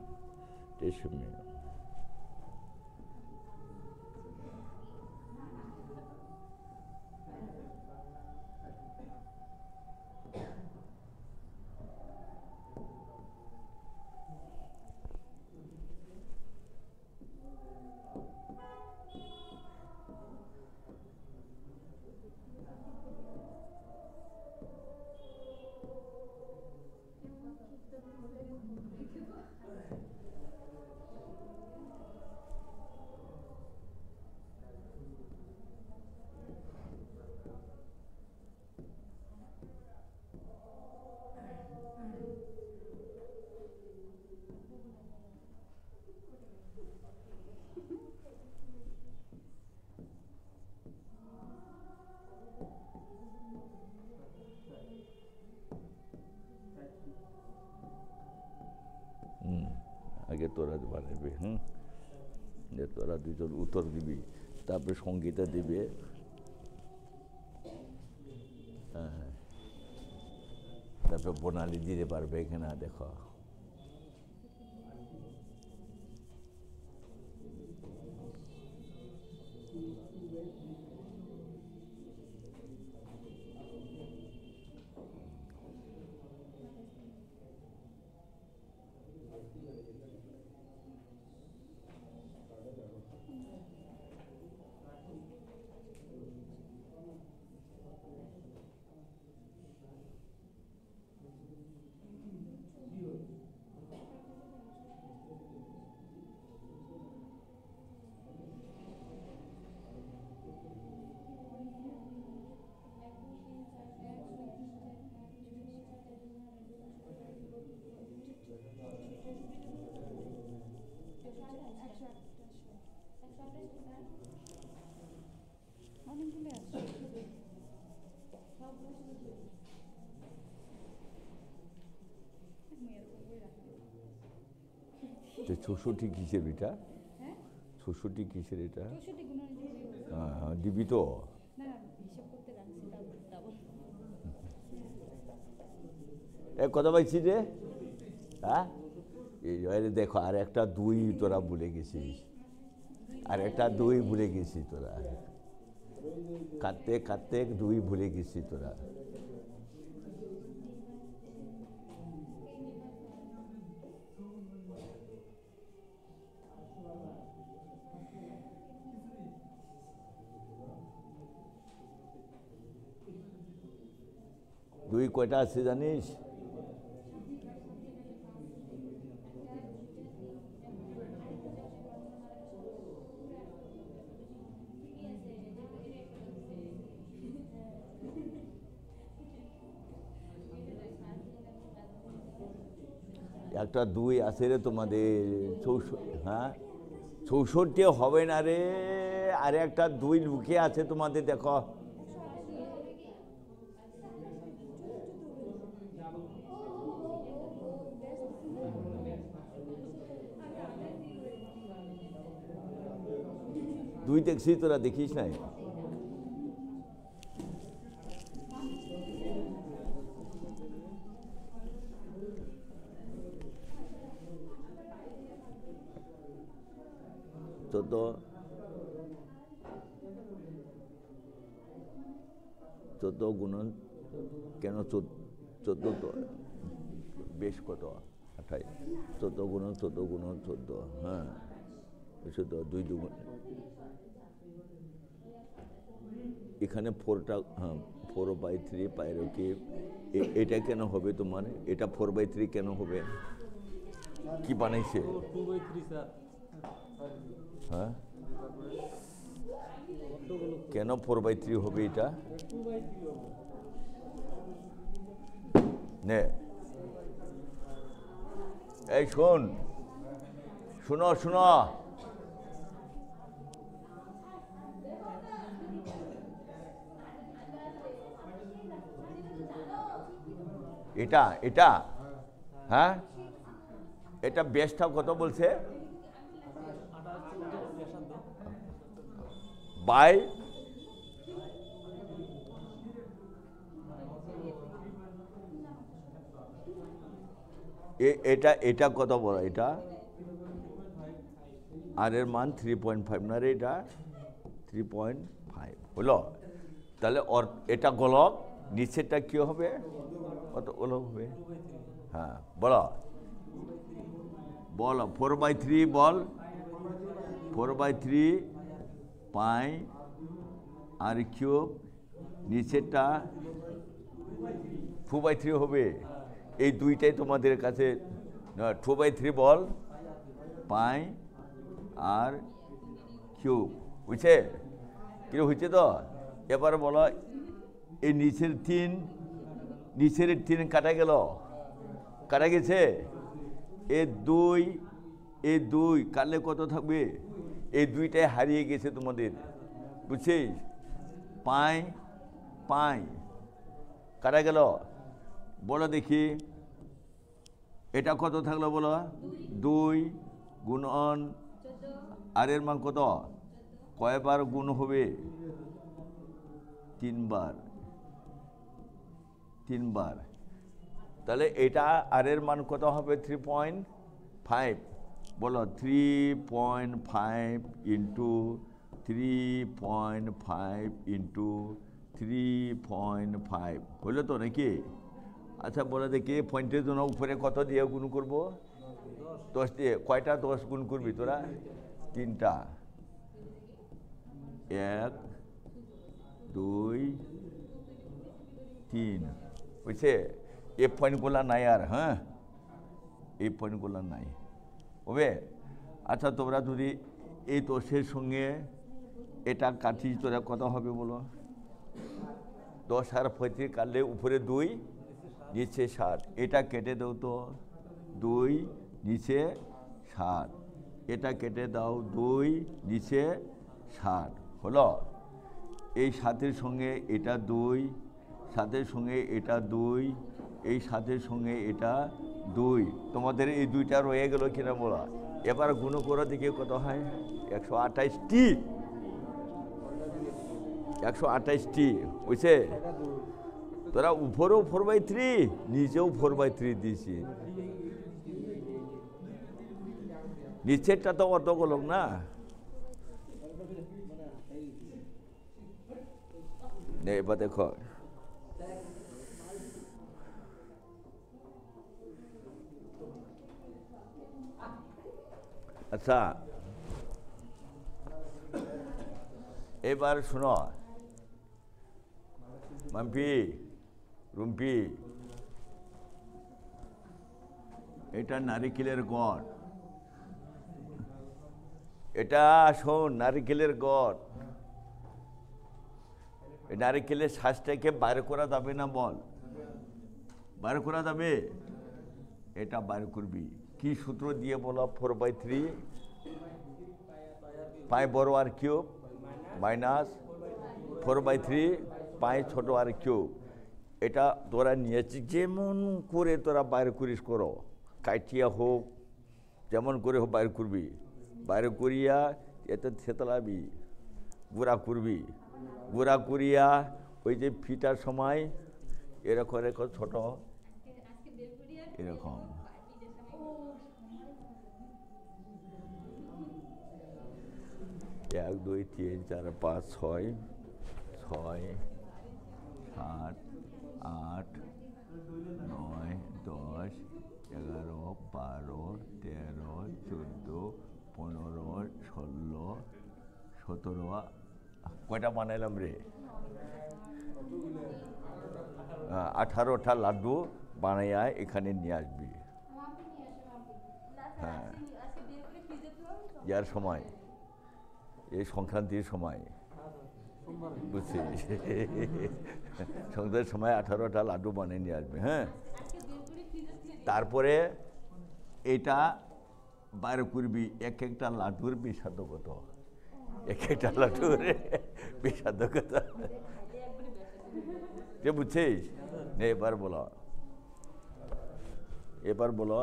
আগে তোরা বানাবি। যে তোরা দুজন উত্তর দিবি, তারপরে সঙ্গীতা দিবে। তারপরে বনালি দিতে পারবে কিনা দেখো। ৬৪ কিসের এটা? ৬৪ কিসের এটা? হ্যাঁ, দিবি তো? কথা পাইছি রে। হ্যাঁ, এই দেখো, আর একটা ২ তোরা ভুলে গেছিস, আর একটা ২ ভুলে গেছিস তোরা, কাটতে কাটতে ২ ভুলে গেছিস তোরা। দুই কয়টা আছে জানিস? একটা ২ আছে রে তোমাদের। হ্যাঁ, ৬৪ হবে না রে, আরে একটা ২ লুকিয়ে আছে তোমাদের, দেখো। দুই দেখছিস তোরা, দেখিস নাই? চোদ্দ, গুণন কেন ১৪ তো বেশ কত? ২৮। ১৪ গুণন ১৪। হ্যাঁ, ২ দুগুণ, এখানে 4টা। হ্যাঁ, 4/3 পাইরো কি? এটা কেন হবে তোমার? এটা 4/3 কেন হবে? কি বানাইছে? হ্যাঁ, কেন 4/3 হবে এটা? নে, এই শোনো, এটা হ্যাঁ, এটা বেশটা কত বলছে? বাই এটা কত বড়? এটা আর এর মান 3.5 না রে? এটা 3.5 হলো। তাহলে এটা গোলক, নিচেরটা কি হবে? কত গোলক হবে? হ্যাঁ, বলো 4/3 বল। 4/3 পাই আর কিউব, নিচেরটা 2/3 হবে। এই দুইটাই তোমাদের কাছে 2/3 বল, পাই আর কিউব, বুঝছে? কিরকম হয়েছে তো? এবার বলো, এই নিচের 3 কাটা গেছে। এই 2 কাটলে কত থাকবে? এই দুইটাই হারিয়ে গেছে তোমাদের, বুঝছিস? পাই কাটা গেল। বলো দেখি, এটা কত থাকলো বলো? 2 গুণন আর এর মান কত? কয়বার গুণ হবে? 3 বার। তাহলে এটা আর এর মান কত হবে? 3.5। বলো 3.5 ইন্টু 3.5 ইন্টু 3.5 হলো তো নাকি? আচ্ছা, বলে দেখি, পয়েন্টের জন্য উপরে কত দিয়ে গুণ করবো? 10 দিয়ে। কয়টা 10 গুণ করবি তোরা? 3টা। 1 2 3, বুঝছে? এই পয়েন্টগুলা নাই আর। হ্যাঁ, এই পয়েন্টগুলা নাই হবে। আচ্ছা, তোমরা যদি এই 10-এর সঙ্গে এটা কাটিস, তোরা কত হবে বলো? 10 আর 35 কাটলে উপরে 2, নিচে 7। এটা কেটে দাও তো, 2 নিচে 7। এটা কেটে দাও 2, নিচে 7 হলো। এই 7-এর সঙ্গে এটা 2, 7-এর সঙ্গে এটা 2, এই 7-এর সঙ্গে এটা 2। তোমাদের এই 2টা রয়ে গেল কিনা বলা। এবার গুণ করে দেখি কত হয়। 128টি, 128টি বুঝছে। তোরা উপরেও 4/3, নিচেও 4/3 দিয়েছি। নিচেরটা তো অত গোলক না। এবার দেখো, আচ্ছা এবার শোনো মাম্পি, রুম্পি, এটা নারিকেলের গড়, এটা শোন নারিকেলের গড়। এই নারিকেলের শ্বাসটাকে বাইর করা যাবে না বল, বাইর করা যাবে। এটা বাইর করবি কি সূত্র দিয়ে বলো? 4/3 পাই বড় আর কিউব মাইনাস 4/3 পাই ছোট আর কিউব। এটা তোরা নিয়েছিস যেমন করে তোরা বাইর করিস করো, কাটিয়া হোক যেমন করে হোক বাইর করবি। বাইর করিয়া এতে থেতলাবি, গুঁড়া করবি। গুঁড়া করিয়া ওই যে ফিটার সময় এরকম এরকম ছোট এরকম 1 2 3 4 5 6 6 7 8 9 10 11 12 13 14 15 16 17। কয়টা বানাইলাম রে? 18টা লাড্ডু বানাইয়া এখানে নিয়ে আসবি। হ্যাঁ, ইয়ার সময়, এই সংক্রান্তির সময় বুঝছিস, সংক্রান্তির সময় 18টা লাড্ডু বানিয়ে নিয়ে আসবে। হ্যাঁ, তারপরে এটা বাইরে করবি। এক একটা লাড্ডুর বিষাদ কত, এক একটা লাড্ডুর বিষাদ কত, যে বুঝছিস? এবার বলো, এবার বলো।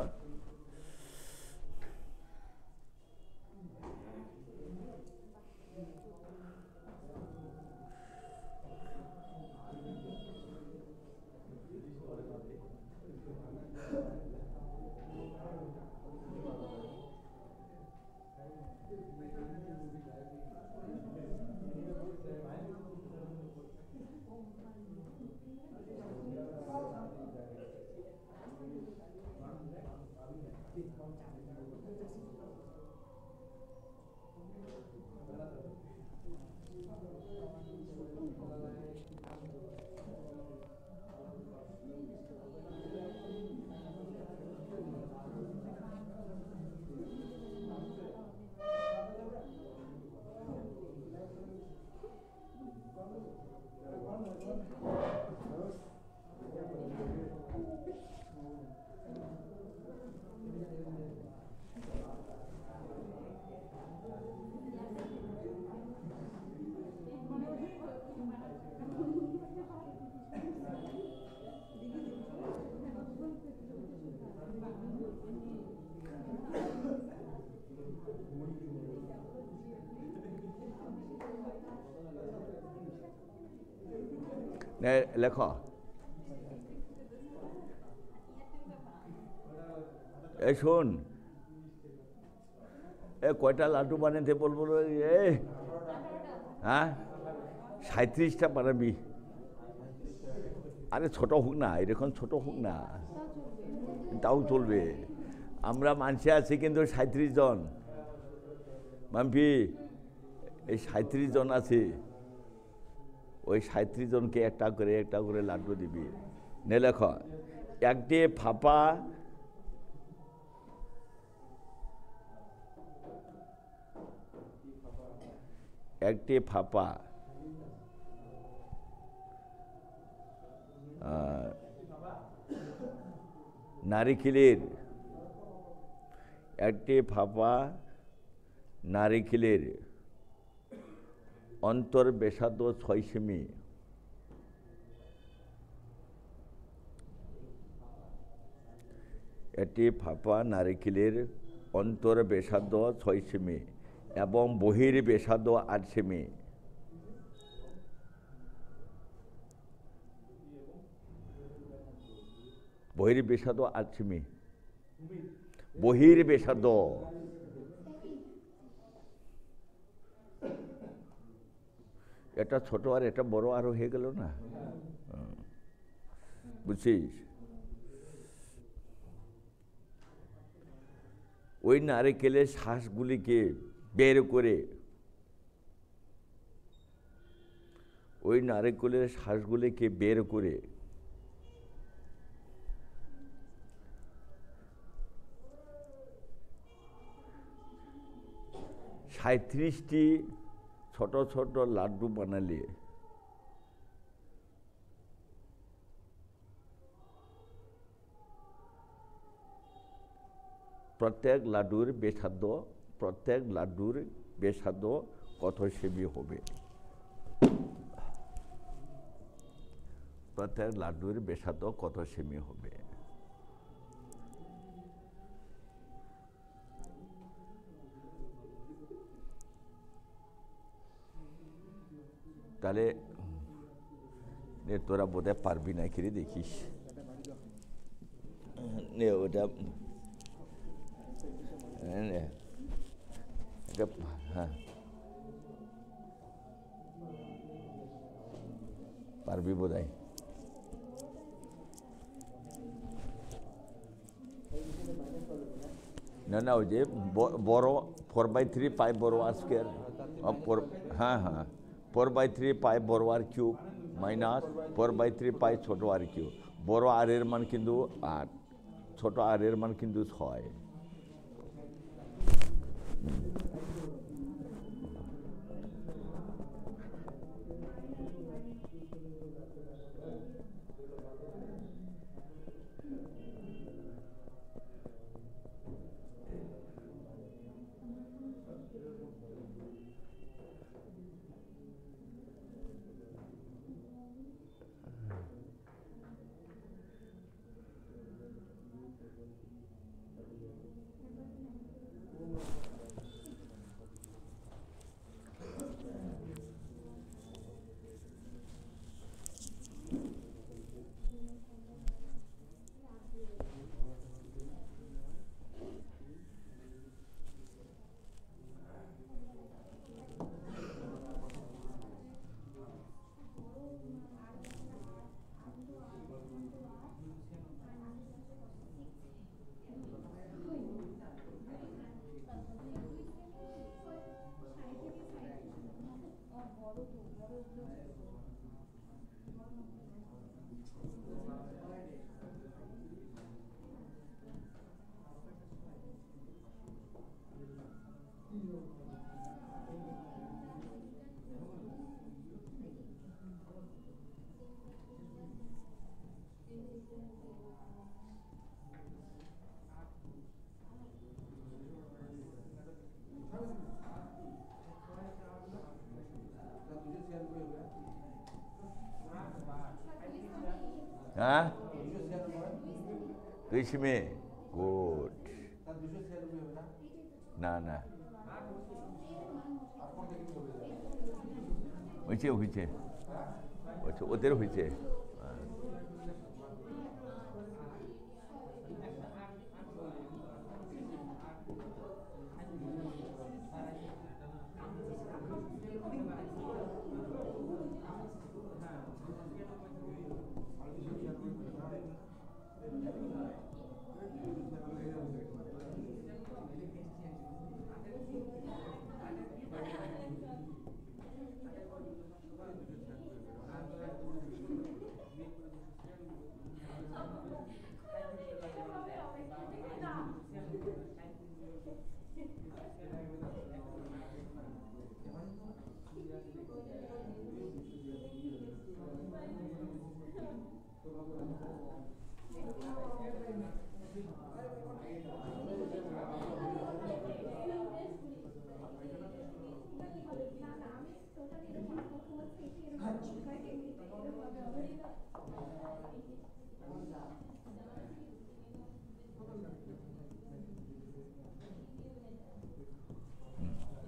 লেখো, এই শোন, এ কয়টা লাড্ডু বানাতে বলবো? হ্যাঁ, 37টা বানাবি। আরে ছোট হোক না, এরকম ছোট হোক না, তাও চলবে। আমরা মানুষে আছি কিন্তু 37 জন মাম্পি, এই 37 জন আছে। ওই 37 জনকে একটা করে লাড্ডু দিবি। নে লেখ, একটি ফাঁপা নারিকেলের, একটি ফাঁপা নারিকেলের অন্তর ব্যাসার্ধ 6 সেমি, এটি ফাঁপা নারিকেলের অন্তর ব্যাসার্ধ 6 সেমি এবং বহির ব্যাসার্ধ 8 সেমি। বহির ব্যাসার্ধ 8 সেমি, বহির ব্যাসার্ধ। এটা ছোট আর এটা বড় আরো হয়ে গেল না, বুঝছিস? ওই নারিকেলের শ্বাসগুলিকে বের করে, ওই নারিকেলের শ্বাসগুলিকে বের করে 37টি ছোট ছোট লাড্ডু বানালে প্রত্যেক লাড্ডুর ব্যাসার্ধ কত সেমি হবে? প্রত্যেক লাড্ডুর ব্যাসার্ধ কত সেমি হবে? তাহলে তোরা বোধহয় পারবি না, কিরে দেখিস নে ওটা। হ্যাঁ, পারবি বোধহয়। না না, ওই যে বড় 4/3 পাই বড় আজকের, হ্যাঁ হ্যাঁ, 4/3 পাই বড় আর কিউব মাইনাস 4/3 পাই ছোট আর কিউব। বড় আর এর মান কিন্তু 8, ছোট আর এর মান কিন্তু 6। হ্যাঁ, 2 সেমি, গুড। না না, হয়েছে হয়েছে, ওদের হয়েছে।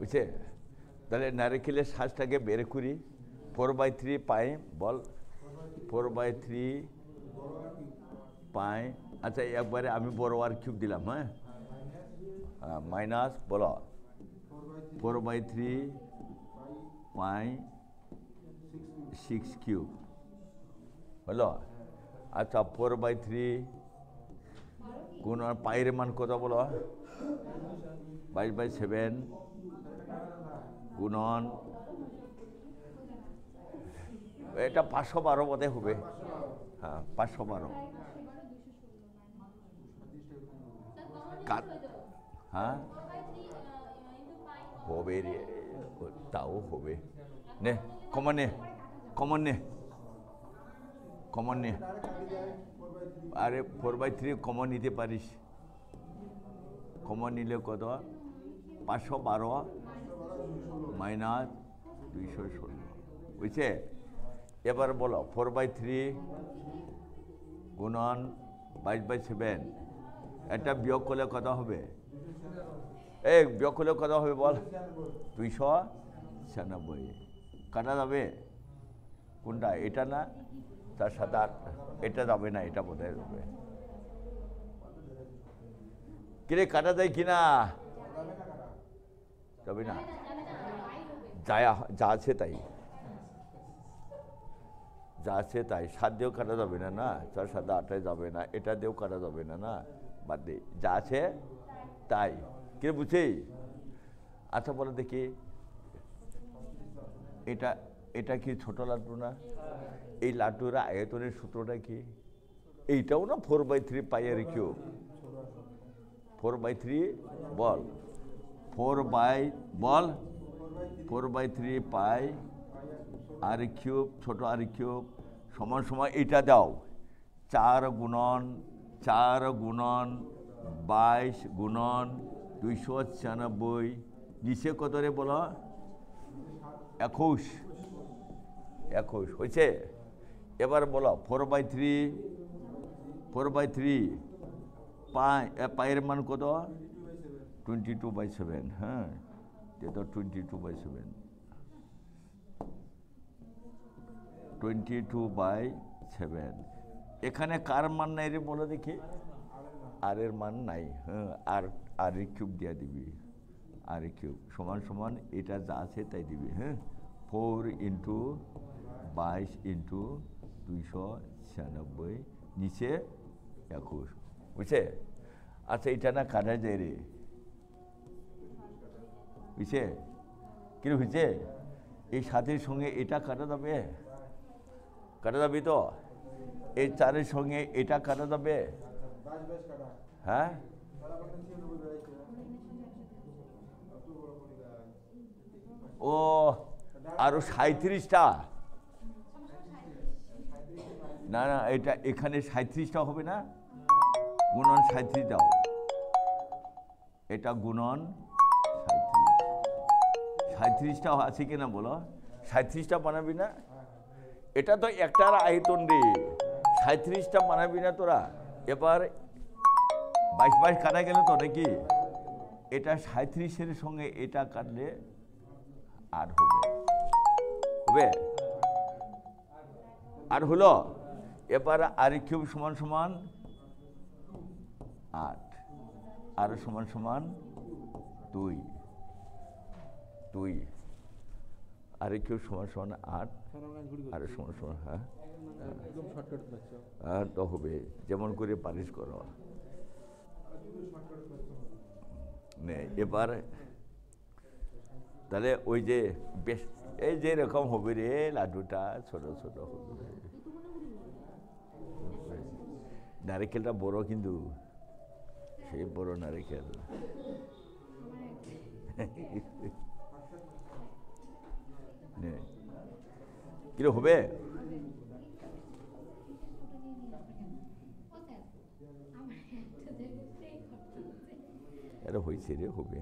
বুঝছে? তাহলে নারিকেলের শ্বাসটাকে বের করি 4/3 পাই বল 4/3 পাই। আচ্ছা একবারে আমি বড় আর কিউব দিলাম, হ্যাঁ মাইনাস বলো 4/3 পাই 6 কিউব হলো। আচ্ছা 4/3 গুণ পায়ের মান কত বলো 22/7 গুণন এটা 512 বোধ হবে। হ্যাঁ 512 হ্যাঁ হবে রে, তাও হবে। নে কমন নে কমন নে কমন নে, আরে 4/3 কমন নিতে পারিস। কমন নিলে কত 512 মাইনাস 216 বুঝছে? এবার বলো 4/3 গুণন 22/7 এটা বিয়োগ করলে কত হবে? এই বিয়োগ করলে কত হবে বল 296 কাটা যাবে কোনটা? এটা না 4 7 8 এটা যাবে না, এটা বোধহয় যাবে। কিরে কাটা যায় কিনা? যাবে না, যা আছে তাই, যা আছে তাই। 7 দিয়েও কাটা যাবে না, না 4 7 8 যাবে না, এটা দিয়েও কাটা যাবে না, না বাদ দে, যা আছে তাই। কিরে বুঝছি? আচ্ছা বলো দেখি এটা এটা কি ছোট লাড্ডু না? এই লাড্ডুর আয়তনের সূত্রটা কি? এইটাও না 4/3 পাই আর কিউব। 4/3 বল 4/3 পাই আর কিউব ছোট আর কিউব সমান সমান এটা দাও 4 গুণন 22 গুণন 296 নিচে কত রে বলো 21 হয়েছে? এবার বলো 4/3 পায়ের মান কত 22/7। হ্যাঁ তো 22/7 22/7 এখানে কার মান নাই রে বলো দেখি? আর এর মান নাই। হ্যাঁ আর কিউব দিয়ে দিবি, আর কিউব সমান সমান এটা যা আছে তাই দিবি। হ্যাঁ 4 × 22 × 296 নিচে 21 বুঝছে? আচ্ছা এটা না কাটা যায় রে, বুঝছে? কিরকম হয়েছে? এই 7-এর সঙ্গে এটা কাটা যাবে, কাটা যাবে তো? এই 4-এর সঙ্গে এটা কাটা যাবে? হ্যাঁ ও আরো 37টা না না এটা এখানে 37টা হবে না, গুণন 37 দাও, এটা গুণন 37টা আছে কিনা বলো? 37টা বানাবি না? এটা তো একটার আয়তন রে, 37টা বানাবি না তোরা? এবার 22 কাটা গেল তো নাকি? এটা 37-এর সঙ্গে এটা কাটলে আর হবে আর হলো। এবার আর কিউব সমান সমান 8 আর সমান সমান 2 আর কিউব সমান সমান 8 আর সমান সমান হ্যাঁ তো হবে যেমন করে পারিশ করো। এবার তাহলে ওই যে বেশ এই যে রকম হবে রে লাড্ডুটা ছোট ছোট হবে, নারিকেলটা বড় কিন্তু সেই বড় নারিকেল। কিরকম হবে? এটা হয়েছে রে হবে,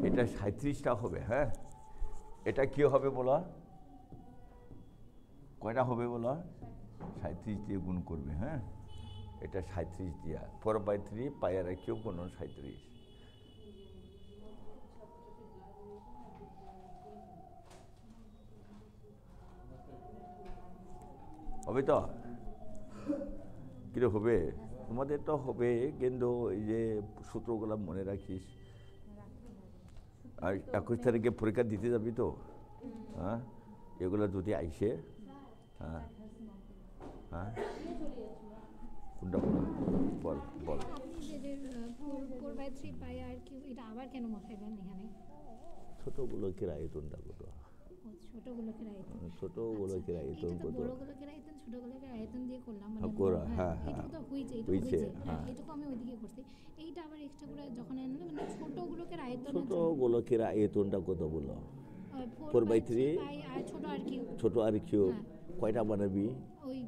এটা 37টা হবে। হ্যাঁ এটা কি হবে বলো? কয়টা হবে বলো? 37 দিয়ে গুণ করবে। হ্যাঁ এটা 37 দিয়া 4/3 পাই আর কিউব গুণন 37 হবে তো? কিরে হবে? তোমাদের তো হবে, কিন্তু এই যে সূত্রগুলো মনে রাখিস। আর 21 তারিখে পরীক্ষা দিতে যাবি তো? হ্যাঁ, এগুলো যদি আইসে, হ্যাঁ হ্যাঁ, কোনটা বল বল। আপনি যে 4/3 পাই আর কি, এটা আবার কেন বসাইলেন এখানে? ছোট গোলকের আয়তনটা কত? ছোট গোলকের আয়তন, ছোট গোলকের আয়তন এটা তো কত? বড় গোলকের আয়তন ছোট গোলকের আয়তন দিয়ে করলাম, মানে হ্যাঁ হ্যাঁ, এইটুকু তো হয়েছে, হয়েছে, হ্যাঁ। এইটুকু আমি ওইদিকে করছি। এইটা আবার এক্সট্রা করে যখন আনলে, মানে ছোট গোলকের আয়তন ছোট গোলকের আয়তনটা কত বলো? 4/3 পাই আর ছোট আর কিউব। ছোট আর কিউব কয়টা বানাবি? ওই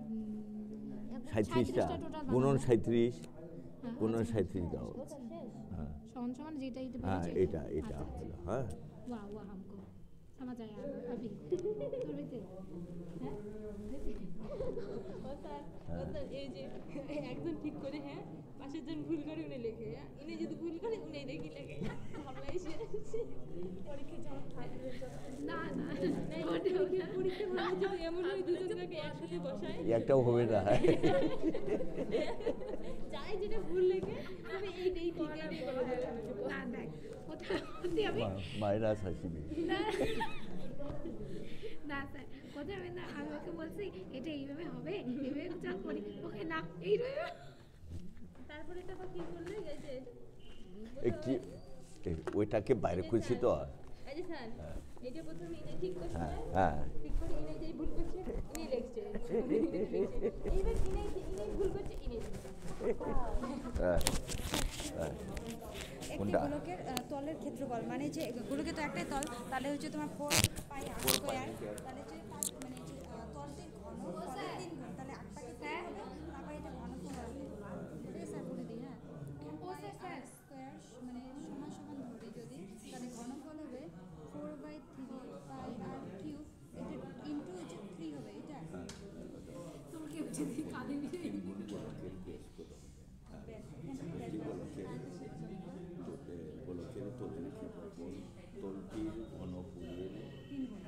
37টা গুণন 37, গুণন 37 দাও। হ্যাঁ সমান সমান যেটা এটা হ্যাঁ, বেরিয়েছে। এটা হলো। হ্যাঁ, वाह वाह, हमको समझ आया अभी। তোর ভিতরে হ্যাঁ এই যে একজন ঠিক করে, হ্যাঁ, পাশের জন ভুল করে উনি লেখে, হ্যাঁ, ইনি যদি ভুল করে উনি দেখি লেখে। আমরা এসে পরীক্ষা যখন থাকবে, না না পরীক্ষা হলে যদি এমন হয় দুজনকে একসাথে বসায়, একটাও হবে না। যাই যেটা ভুল লেখে তবে এইটাই ঠিক, এইটাই বলা যাবে। না দেখ ওটা দিয়ে আমি মাইনাস আসিবি। না স্যার কোথায় হবে না, আমি ওকে বলছি এটা এইভাবে হবে, এইভাবে চল করি, ওকে না এইভাবে। তারপরে তো কি করলে, এই যে একটি ওইটাকে বাইরে করছি তো। এই যে স্যার, এইটা প্রথমে ইনি ঠিক করছে, হ্যাঁ হ্যাঁ, ঠিক করে ইনি যেই ভুল করছে ইনি লিখছে, এইবার ইনি ভুল করছে ইনি লিখছে। হ্যাঁ, হ্যাঁ। একটি কোনটা? গোলকের তলের ক্ষেত্রফল, মানে যে গোলকের তো একটাই তল, তাহলে হচ্ছে তোমার 4 পাই r স্কয়ার, তাহলে যে মানে যে তলটির ঘন ফলের 3 গুণ, তাহলে আটটাকে স্যার হবে, তারপর এটা ঘনফল আসবে। ঠিক আছে স্যার, বলে দিই। হ্যাঁ, পাই r স্কয়ার মানে সমান সমান ধরে যদি, তাহলে ঘনফল হবে 4/3 পাই r কিউব, এটা ইনটু হচ্ছে 3 হবে, এটা তোমাকে যদি কাঁদে নিয়ে গোলকের তলটির ক্ষেত্রফল তলটির ঘনফলের 3 গুণ।